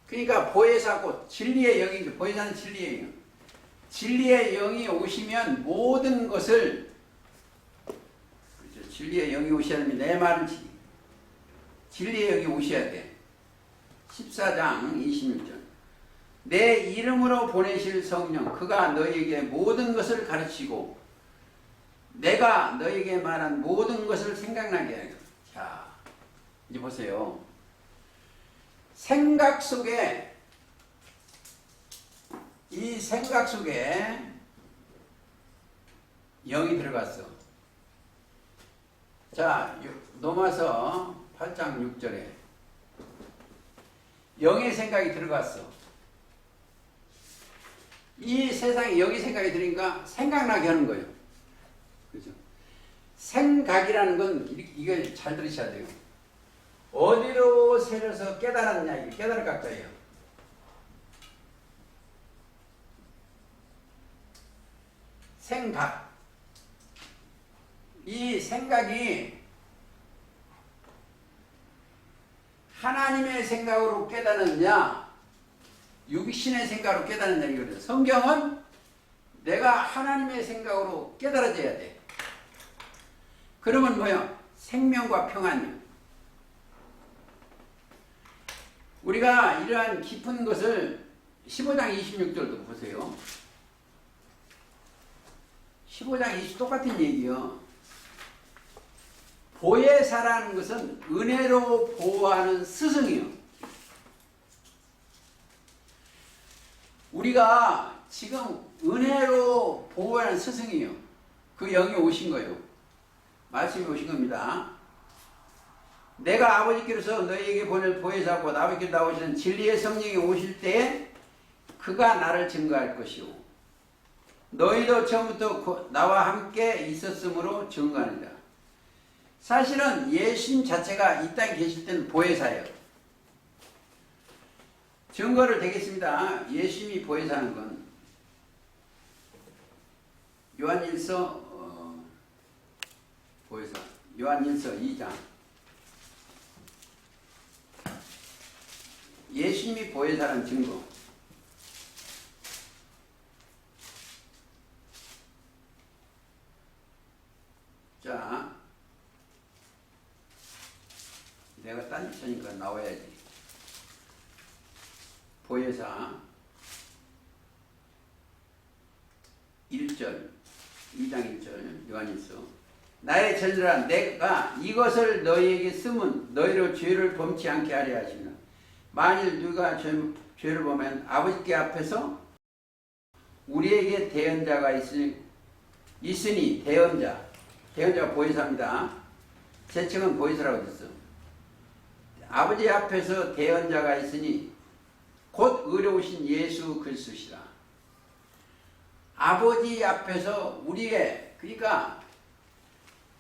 그러니까 보혜사고 진리의 영이죠. 보혜사는 진리의 영. 진리의 영이 오시면 모든 것을, 그렇죠. 진리의 영이 오셔야 되면 내 말은 진리의 영이 오셔야 돼. 14장 26절. 내 이름으로 보내실 성령 그가 너희에게 모든 것을 가르치고 내가 너희에게 말한 모든 것을 생각나게 하여. 자, 이제 보세요. 생각 속에, 이 생각 속에 영이 들어갔어. 자, 넘어서 8장 6절에 영의 생각이 들어갔어. 이 세상에 영의 생각이 들으니까 생각나게 하는 거예요. 그죠? 생각이라는 건 이걸 잘 들으셔야 돼요. 어디로 세려서 깨달았냐, 이게 깨달을 각자예요. 생각. 이 생각이 하나님의 생각으로 깨닫느냐, 육신의 생각으로 깨닫느냐 이거예요. 성경은 내가 하나님의 생각으로 깨달아져야 돼. 그러면 뭐야? 생명과 평안이요. 우리가 이러한 깊은 것을 15장 26절도 보세요. 15장 20 똑같은 얘기요. 보혜사라는 것은 은혜로 보호하는 스승이요. 우리가 지금 은혜로 보호하는 스승이요. 그 영이 오신 거예요. 말씀이 오신 겁니다. 내가 아버지께로서 너희에게 보낼 보혜사고 아버지께로 나오시는 진리의 성령이 오실 때에 그가 나를 증거할 것이오. 너희도 처음부터 나와 함께 있었으므로 증거하느니라. 사실은 예수님 자체가 이 땅에 계실 때는 보혜사예요. 증거를 대겠습니다. 예수님이 보혜사는 건 요한일서 보혜사 요한일서 2장 예수님이 보혜사라는 증거. 자, 내가 딴짓하니까 나와야지. 보혜사 1절 2장 1절 요한일서. 나의 전들아 내가 이것을 너희에게 쓰면 너희로 죄를 범치 않게 하려 하시나. 만일 누가 죄를 범하면 아버지께 앞에서 우리에게 대언자가 있으니 대언자가 보혜사입니다. 제 책은 보혜사라고 됐어. 아버지 앞에서 대언자가 있으니 곧 의로우신 예수 그리스도시라. 아버지 앞에서 우리의, 그러니까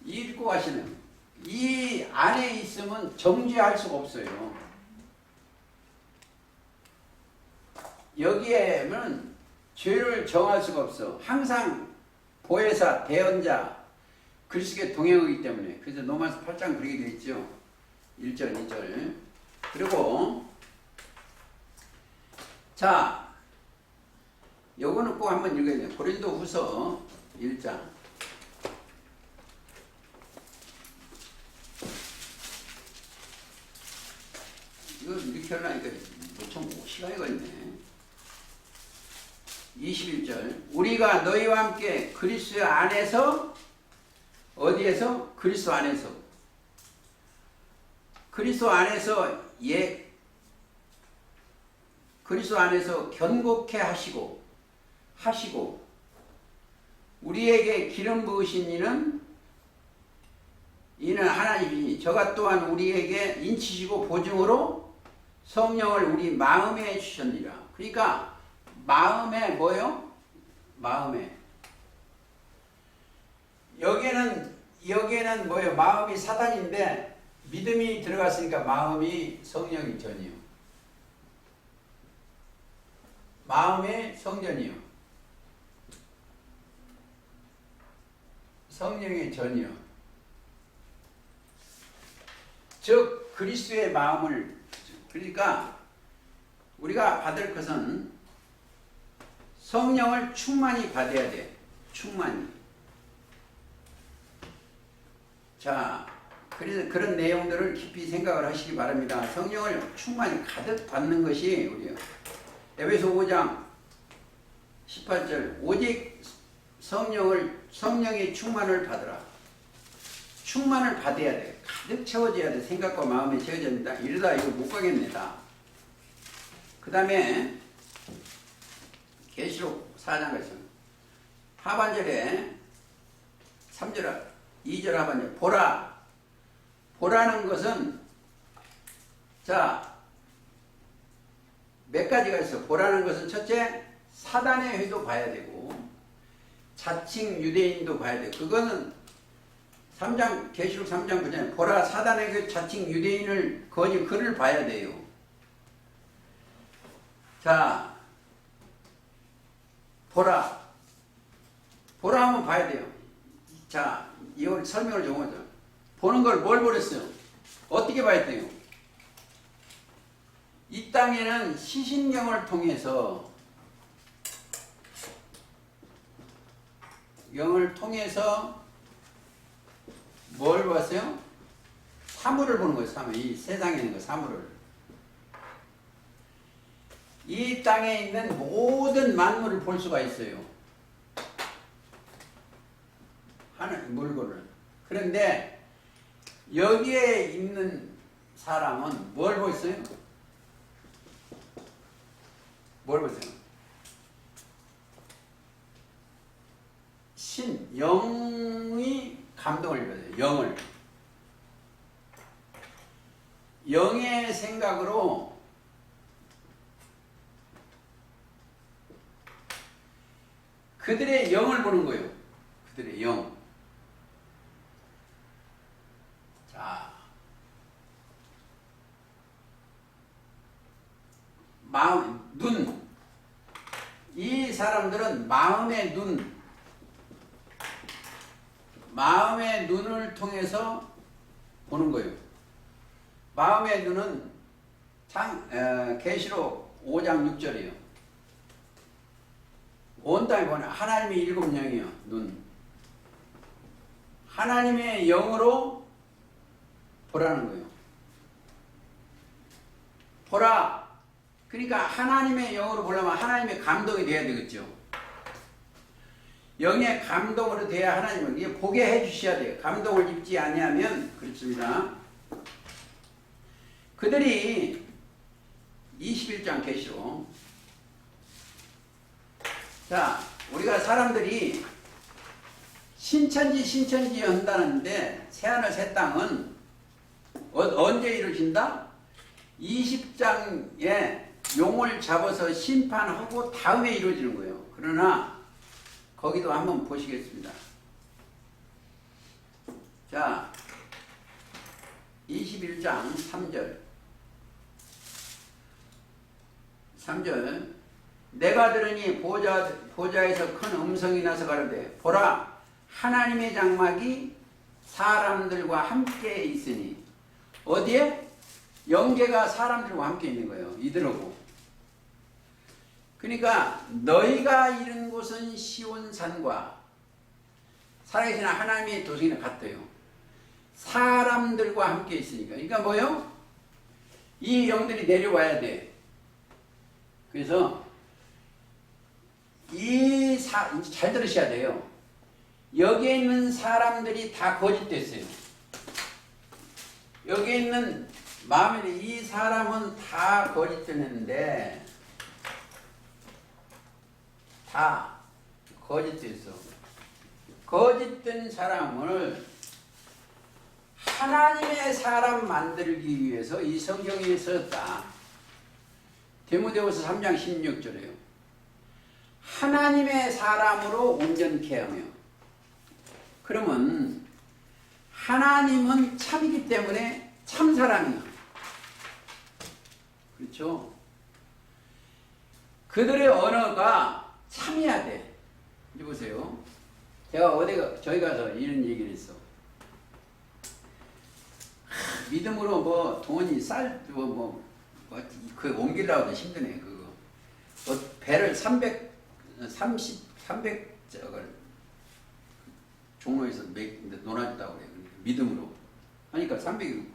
읽고 가시는 이 안에 있으면 정죄할 수가 없어요. 여기에는 죄를 정할 수가 없어. 항상 보혜사, 대언자, 그리스도께 동행하기 때문에. 그래서 로마서 8장 그렇게 되어 있죠. 1절, 2절. 그리고 자, 요거는 꼭 한번 읽어야 돼요. 고린도후서 1장. 이거 이렇게 하려니까 보통 시간이 걸리네. 21절. 우리가 너희와 함께 그리스도 안에서, 어디에서? 그리스도 안에서. 그리스도 안에서 그리스도 안에서 견고케 하시고 우리에게 기름 부으신 이는 하나님이니 저가 또한 우리에게 인치시고 보증으로 성령을 우리 마음에 주셨느니라. 그러니까 마음에 뭐요? 마음에. 여기에는 여기에는 뭐예요? 마음이 사단인데 믿음이 들어갔으니까 마음이 성령이 전이요. 마음의 성전이요. 성령의 전이요. 즉 그리스도의 마음을, 그러니까 우리가 받을 것은 성령을 충만히 받아야 돼. 충만히. 자, 그래서 그런 내용들을 깊이 생각을 하시기 바랍니다. 성령을 충만히 가득 받는 것이 우리요. 에베소 5장 18절 오직 성령의 충만을 받으라. 충만을 받아야 돼. 가득 채워져야 돼. 생각과 마음이 채워져야 됩니다. 이러다 이거 못 가겠습니다. 그 다음에 계시록 4장에서 하반절에 3절 2절 하반절 보라. 보라는 것은 자 몇 가지가 있어. 보라는 것은 첫째 사단의 회도 봐야 되고 자칭 유대인도 봐야 돼. 그거는 3장 계시록 3장 9절에 보라 사단의 그 자칭 유대인을 거짓 그를 봐야 돼요. 자 보라 하면 봐야 돼요. 자 이걸 설명을 좀 하죠. 보는 걸 뭘 보랬어요? 어떻게 봐야 돼요? 이 땅에는 시신경을 통해서 뭘 봤어요? 사물을 보는 거예요. 사물. 이 세상에 있는 거 사물을. 이 땅에 있는 모든 만물을 볼 수가 있어요. 하는 물건을. 그런데 여기에 있는 사람은 뭘 보였어요? 뭘 보세요? 영이 감동을 받아요. 영을. 영의 생각으로 그들의 영을 보는 거예요. 그들의 영. 자, 마음, 눈. 이 사람들은 마음의 눈을 통해서 보는 거예요. 마음의 눈은 계시록 5장 6절이에요. 온 땅에 보는 하나님의 일곱 영이요. 눈. 하나님의 영으로 보라는 거예요. 보라. 그러니까 하나님의 영으로 보려면 하나님의 감동이 돼야 되겠죠. 영의 감동으로 돼야 하나님은 이게 보게 해주셔야 돼요. 감동을 입지 아니하면 그렇습니다. 그들이 21장 계시록. 자, 우리가 사람들이 신천지 한다는데 새하늘 새 땅은 언제 이루어진다? 20장에 용을 잡아서 심판하고 다음에 이루어지는 거예요. 그러나 거기도 한번 보시겠습니다. 자, 21장 3절 내가 들으니 보좌에서 큰 음성이 나서 가로되 보라 하나님의 장막이 사람들과 함께 있으니. 어디에? 영계가 사람들과 함께 있는 거예요. 이들하고. 그러니까 너희가 이른 곳은 시온산과 살아계신 하나님의 도성이랑 같아요. 사람들과 함께 있으니까. 그러니까 뭐요? 이 영들이 내려와야 돼. 그래서 잘 들으셔야 돼요. 여기에 있는 사람들이 다 거짓됐어요. 여기에 있는 마음에 이 사람은 다 거짓됐는데 다 거짓됐어. 거짓된 사람을 하나님의 사람 만들기 위해서 이 성경에 썼다. 디모데후서 3장 16절에요. 하나님의 사람으로 온전케 하며. 그러면 하나님은 참이기 때문에 참 사람이야. 그렇죠? 그들의 언어가 참이야 돼. 이제 보세요. 제가 저희 가서 이런 얘기를 했어. 믿음으로 뭐 돈이 그 옮기려고도 힘드네 그거. 배를 300저걸 종로에서 논하겠다고 그래. 믿음으로 하니까 300이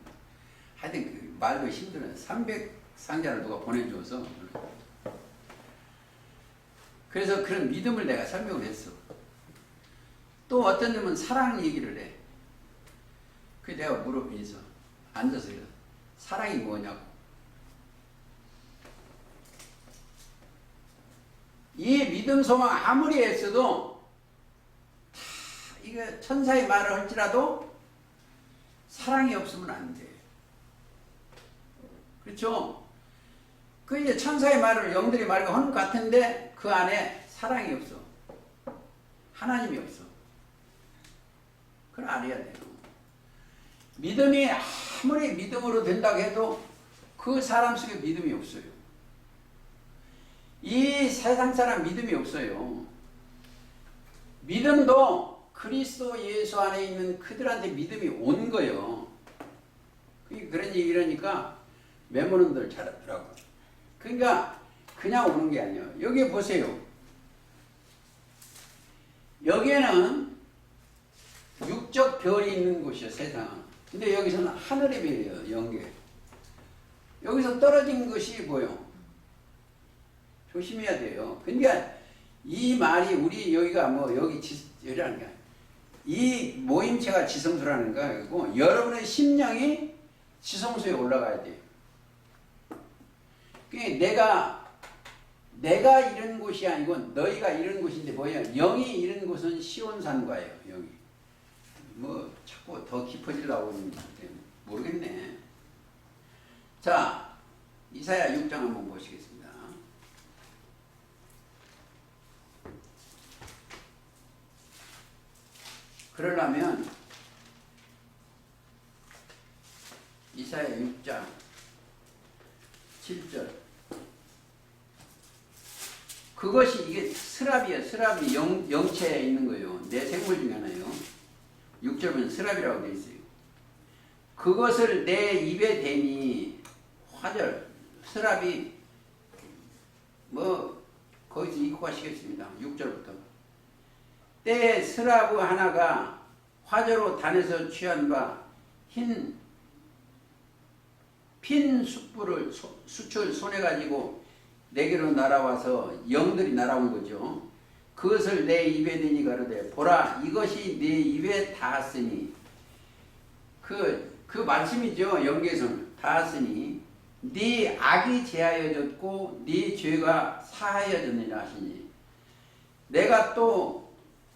하여튼 그 말도 힘드네. 300상자를 누가 보내줘서. 그래서 그런 믿음을 내가 설명을 했어. 또 어떤 놈은 사랑 얘기를 해. 그 내가 물어보면서 앉아서 사랑이 뭐냐고. 이 믿음 소망 아무리 했어도 다 이거 천사의 말을 할지라도 사랑이 없으면 안 돼. 그렇죠? 그 이제 천사의 말을 영들이 말과 하는 것 같은데 그 안에 사랑이 없어. 하나님이 없어. 그걸 알아야 돼요. 믿음이 아무리 믿음으로 된다고 해도 그 사람 속에 믿음이 없어요. 이 세상 사람 믿음이 없어요. 믿음도 그리스도 예수 안에 있는 그들한테 믿음이 온 거예요. 그런 얘기를 하니까 메모는들 잘하더라고. 그러니까 그냥 오는 게 아니에요. 여기 보세요. 여기에는 육적 별이 있는 곳이에요. 세상은. 근데 여기서는 하늘의 별이에요. 영계. 여기서 떨어진 것이 뭐예요? 조심해야 돼요. 그러니까 이 말이 우리 여기가 뭐 여기 여기라는 거야. 이 모임체가 지성소라는 거고 여러분의 심령이 지성소에 올라가야 돼요. 그러니까 내가 이런 곳이 아니고 너희가 이런 곳인데 뭐예요? 영이 이런 곳은 시온산과예요. 여기. 뭐 자꾸 더 깊어지려고 하는데 모르겠네. 자, 이사야 6장 한번 보시겠습니다. 그러려면 이사야 6장 7절 그것이 이게 스랍이에요. 스랍이 영체에 있는 거예요. 내 생물 중에 하나예요. 6절은 스랍이라고 되어 있어요. 그것을 내 입에 대니 화절 스랍이 뭐 거기서 읽고 가시겠습니다. 6절부터 때에 스라브 하나가 화저로 단에서 취한 바 핀 숯불을 수출 손에 가지고 내게로 날아와서 영들이 날아온 거죠. 그것을 내 입에 대니 가로되 보라 이것이 내 입에 닿았으니 그 말씀이죠. 영계에서는 닿았으니 네 악이 제하여졌고 네 죄가 사하여졌느니라 하시니 내가 또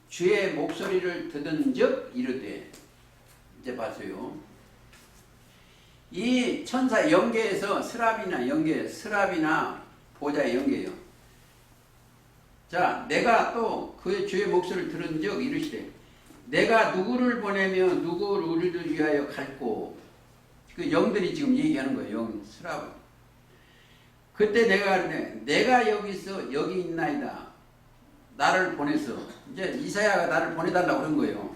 주의 목소리를 듣은 즉 이르되 이제 봤어요. 이 천사 영계에서 스랍이나 보좌의 영계예요. 자, 내가 또 그 주의 목소리를 들은 즉 이르시되 내가 누구를 보내며 누구를 우리를 위하여 갈고 그 영들이 지금 얘기하는 거예요. 영 스랍. 그때 내가 여기 있나이다. 나를 보내서 이제 이사야가 나를 보내달라고 그런 거예요.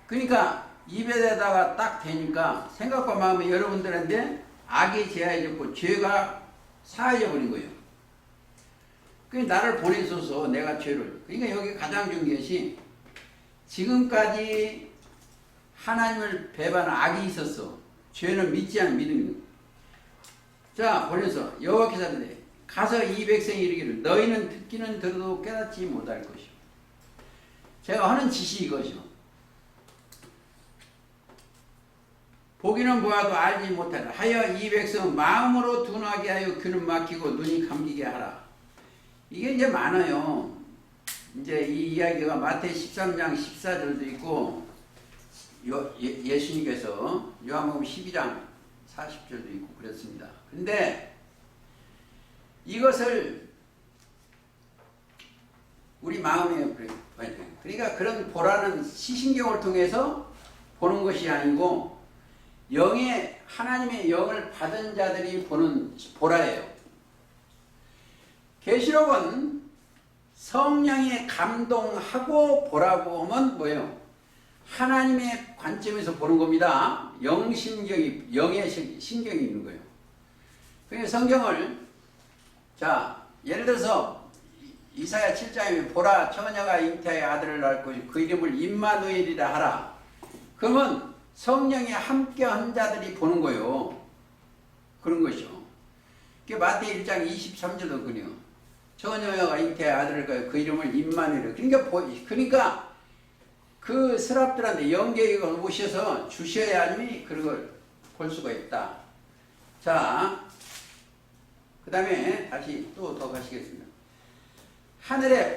그러니까 입에다가 딱 대니까 생각과 마음이 여러분들한테 악이 제하여졌고 죄가 사하여 버린 거예요. 그러니까 나를 보내소서 내가 죄를. 그러니까 여기 가장 중요한 것이 지금까지 하나님을 배반한 악이 있었어. 죄는 믿지 않은 믿음이. 자, 보내서 여호와께서 이르되 가서 이 백성이 이르기를 너희는 듣기는 들어도 깨닫지 못할 것이요. 제가 하는 지시 이것이요. 보기는 보아도 알지 못하라. 하여 이 백성은 마음으로 둔하게 하여 귀는 막히고 눈이 감기게 하라. 이게 이제 많아요. 이제 이 이야기가 마태 13장 14절도 있고 예수님께서 요한복음 12장 40절도 있고 그랬습니다. 근데 이것을 우리 마음에 그러니까 그런 보라는 시신경을 통해서 보는 것이 아니고 하나님의 영을 받은 자들이 보라예요. 계시록은 성령이 감동하고 보라고 하면 뭐예요? 하나님의 관점에서 보는 겁니다. 영의 신경이 있는 거예요. 그러니까 성경을 예를 들어서 이사야 7장에 보라 처녀가 잉태하여 아들을 낳고 그 이름을 임마누엘이라 하라. 그러면 성령이 함께한 자들이 보는 거예요. 그런 것이요. 마태복음 1장 23절도 그래요. 처녀가 잉태하여 아들을 낳고 그 이름을 임마누엘. 그러니까 그 스랍들한테 영계가 오셔서 주셔야지 그런 걸 볼 수가 있다. 자, 그 다음에 다시 또 더 가시겠습니다. 하늘에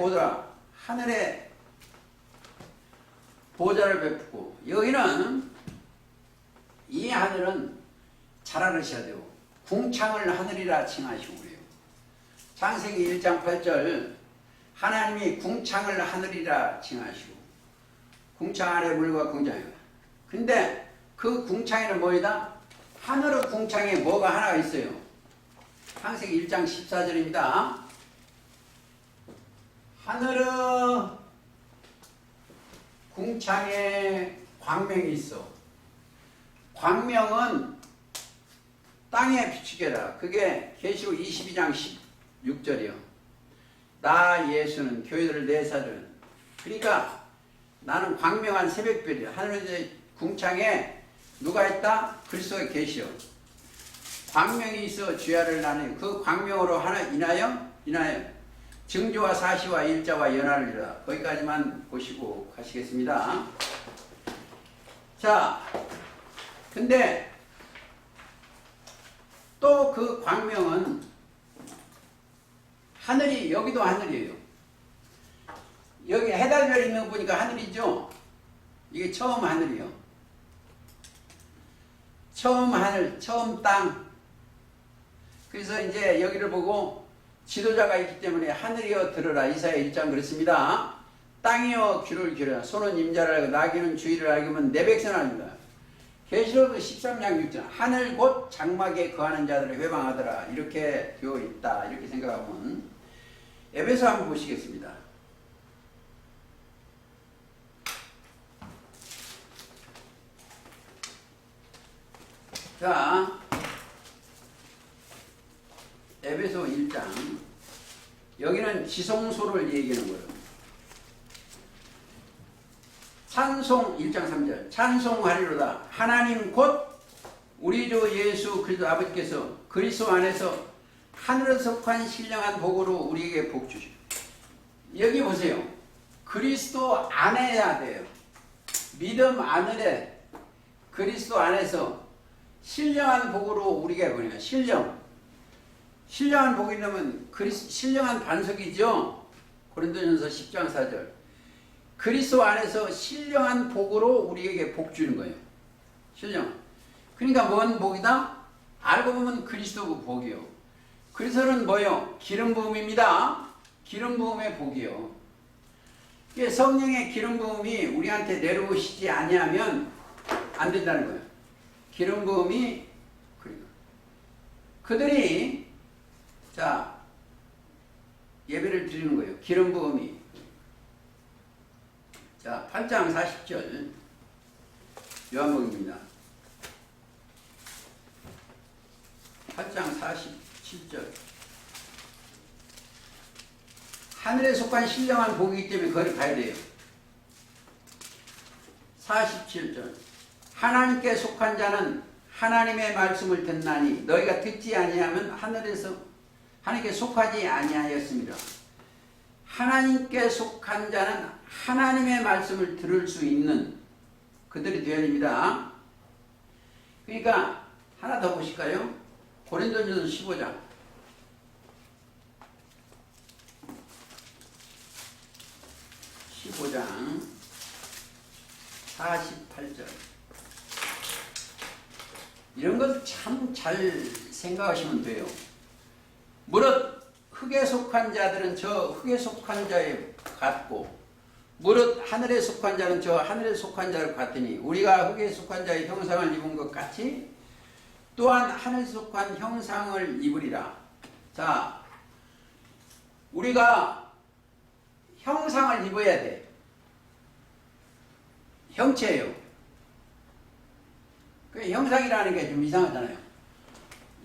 보좌를 베푸고, 여기는 이 하늘은 잘 알으셔야 돼요. 궁창을 하늘이라 칭하시고 그래요. 창세기 1장 8절 하나님이 궁창을 하늘이라 칭하시고, 궁창 아래 물과 궁창이다. 근데 그 궁창에는 뭐이다? 하늘의 궁창에 뭐가 하나가 있어요. 창세기 1장 14절입니다. 하늘의 궁창에 광명이 있어. 광명은 땅에 비추게라. 그게 계시록 22장 16절이요. 나 예수는 교회들을 내사는. 그러니까 나는 광명한 새벽별이야. 하늘의 궁창에 누가 있다? 그리스도가 계시오. 광명이 있어 주야를 나누어 그 광명으로 하나 인하여 증조와 사시와 일자와 연하를 이루라. 거기까지만 보시고 가시겠습니다. 자, 근데 또 그 광명은 하늘이, 여기도 하늘이에요. 여기 해달별 있는 거 보니까 하늘이죠. 이게 처음 하늘이요. 처음 하늘, 처음 땅. 그래서 이제 여기를 보고 지도자가 있기 때문에 하늘이여 들으라. 이사야 1장 그렇습니다. 땅이여 귀를 기울여라. 소는 임자를 알고 나귀는 주의를 알기면 내 백성을 알리라. 계시록 13장 6절 하늘 곧 장막에 거하는 자들을 회방하더라. 이렇게 되어 있다. 이렇게 생각하면 에베소 한번 보시겠습니다. 자, 에베소 1장. 여기는 지성소를 얘기하는 거예요. 찬송 1장 3절. 찬송하리로다. 하나님 곧 우리 주 예수 그리스도 아버지께서 그리스도 안에서 하늘에 속한 신령한 복으로 우리에게 복 주시오. 여기 보세요. 그리스도 안에야 돼요. 믿음 안에 그리스도 안에서 신령한 복으로 우리가 보내요. 신령한 복이 되면 신령한 반석이죠. 고린도전서 10장 4절. 그리스도 안에서 신령한 복으로 우리에게 복 주는 거예요. 신령. 그러니까 뭔 복이다? 알고 보면 그리스도 복이요. 그리스도는 뭐요? 기름 부음입니다. 기름 부음의 복이요. 성령의 기름 부음이 우리한테 내려오시지 아니하면 안 된다는 거예요. 기름 부음이 그들이 예배를 드리는 거예요. 기름 부음이. 8장 40절 요한복음입니다. 8장 47절 하늘에 속한 신령한 복이기 때문에 거기 가야 돼요. 47절 하나님께 속한 자는 하나님의 말씀을 듣나니 너희가 듣지 아니하면 하나님께 속하지 아니하였습니다. 하나님께 속한 자는 하나님의 말씀을 들을 수 있는 그들이 되어야 됩니다. 그러니까 하나 더 보실까요? 고린도전서 15장 48절 이런 것 참 잘 생각하시면 돼요. 무릇 흙에 속한 자들은 저 흙에 속한 자에 같고 무릇 하늘에 속한 자는 저 하늘에 속한 자를 같으니 우리가 흙에 속한 자의 형상을 입은 것 같이 또한 하늘에 속한 형상을 입으리라. 자, 우리가 형상을 입어야 돼. 형체예요. 그 형상이라는 게 좀 이상하잖아요.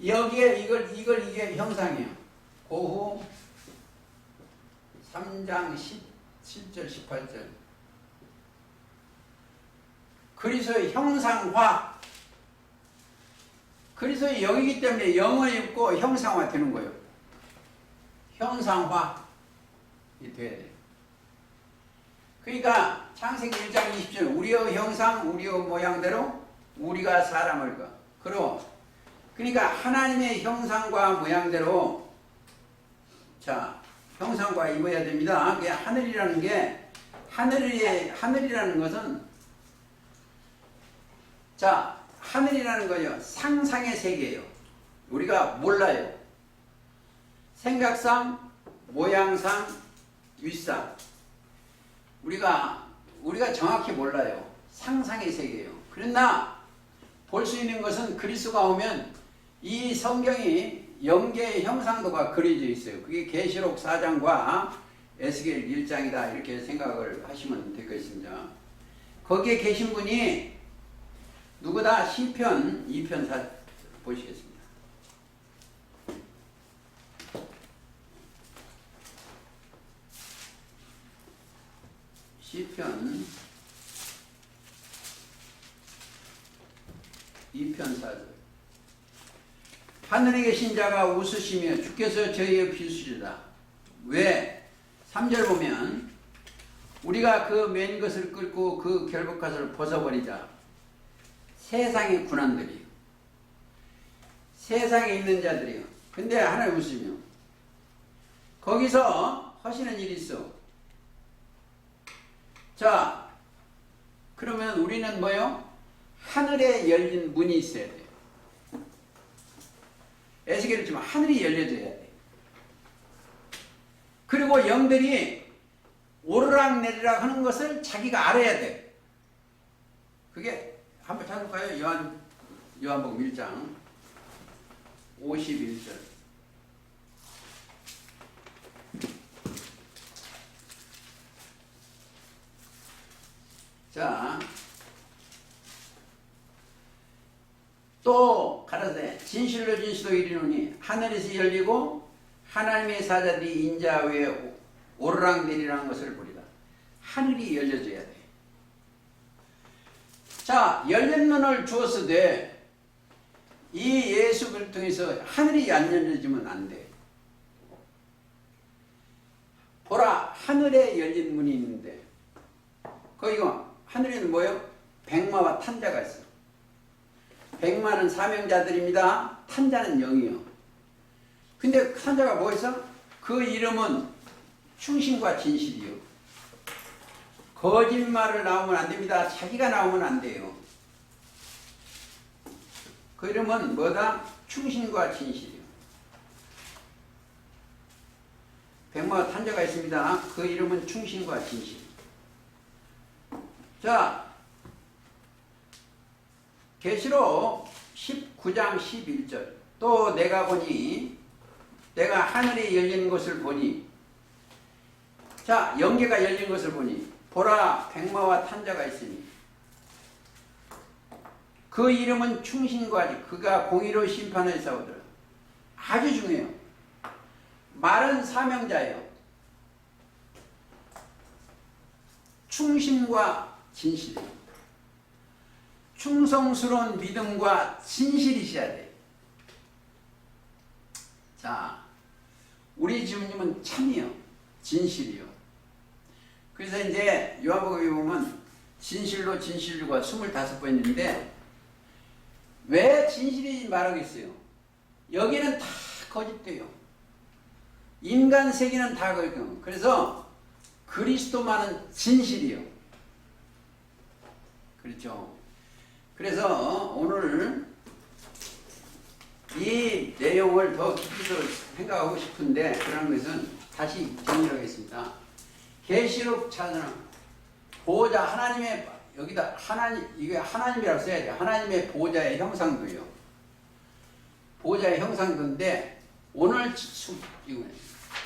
여기에 이게 형상이에요. 고후 3장 17절 18절. 그리스도의 형상화. 그리스도의 영이기 때문에 영을 입고 형상화 되는 거예요. 형상화 이 돼야 돼요. 그러니까 창세기 1장 20절 우리의 형상 우리의 모양대로 우리가 사람을 그러니까 하나님의 형상과 모양대로 자 형상과 입어야 됩니다. 그게 하늘이라는 게 하늘이라는 것은 자 하늘이라는 거요 상상의 세계예요. 우리가 몰라요. 생각상, 모양상, 윗상 우리가 정확히 몰라요. 상상의 세계예요. 그러나 볼 수 있는 것은 그리스도가 오면 이 성경이 영계의 형상도가 그려져 있어요. 그게 계시록 4장과 에스겔 1장이다 이렇게 생각을 하시면 되겠습니다. 거기에 계신 분이 누구다? 시편 2편 보시겠습니다. 시편 2편 4절 하늘에 계신 자가 웃으시며 주께서 저희의 비수시다. 왜? 3절 보면 우리가 그 맨 것을 끌고 그 결박것을 벗어버리자. 세상의 군환들이요. 세상에 있는 자들이요. 근데 하나님 웃으며 거기서 하시는 일이 있어. 자, 그러면 우리는 뭐요? 하늘에 열린 문이 있어야 돼요. 에스겔을 지금 하늘이 열려져야 돼. 그리고 영들이 오르락 내리락 하는 것을 자기가 알아야 돼. 그게 한번 찾을까요? 요한복음 1장 51절. 자, 또 가라사대 진실로 진실로 이르노니 하늘에서 열리고 하나님의 사자들이 인자 위에 오르락내리라는 것을 보리라. 하늘이 열려져야 돼. 자, 열린 눈을 주었으되 이 예수를 통해서 하늘이 안 열려지면 안 돼. 보라, 하늘에 열린 문이 있는데 거기가 하늘에는 뭐예요? 백마와 탄자가 있어. 백마는 사명자들입니다. 탄자는 영이요. 근데 탄자가 뭐 있어? 그 이름은 충신과 진실이요. 거짓말을 나오면 안 됩니다. 자기가 나오면 안 돼요. 그 이름은 뭐다? 충신과 진실이요. 백마와 탄자가 있습니다. 그 이름은 충신과 진실. 자, 계시록 19장 11절. 또 내가 보니 내가 하늘이 열린 것을 보니 자, 영계가 열린 것을 보니 보라, 백마와 탄자가 있으니 그 이름은 충신과 그가 공의로 심판을 싸우더라. 아주 중요해요. 말은 사명자예요. 충신과 진실이에요. 충성스러운 믿음과 진실이셔야 돼. 자, 우리 주님은 참이요, 진실이요. 그래서 이제 요한복음에 보면 진실로 진실로가 25번 있는데 왜 진실이 말하겠어요? 여기는 다 거짓돼요. 인간 세계는 다 거짓돼요. 그래서 그리스도만은 진실이요. 그렇죠. 그래서 오늘 이 내용을 더 깊이 생각하고 싶은데 그런 것은 다시 정리하겠습니다. 계시록 찾아라. 보호자 하나님의 여기다 하나님 이게 하나님이라고 써야 돼요. 하나님의 보호자의 형상도요. 보호자의 형상도인데 오늘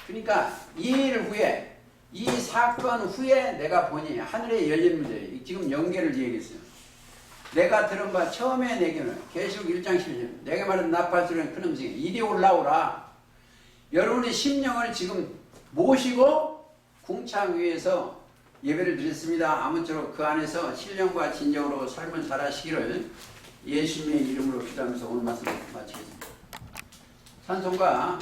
그러니까 이 일 후에 이 사건 후에 내가 보니 하늘에 열린 문제 지금 연계를 얘기했어요. 내가 들은 바 처음에 내게는 계시록 1장 11절 내게 말한 나팔소리는 큰 음성이 이리 올라오라. 여러분의 심령을 지금 모시고 궁창 위에서 예배를 드렸습니다. 아무쪼록 그 안에서 신령과 진정으로 삶을 살아시기를 예수님의 이름으로 기도하면서 오늘 말씀 마치겠습니다. 찬송가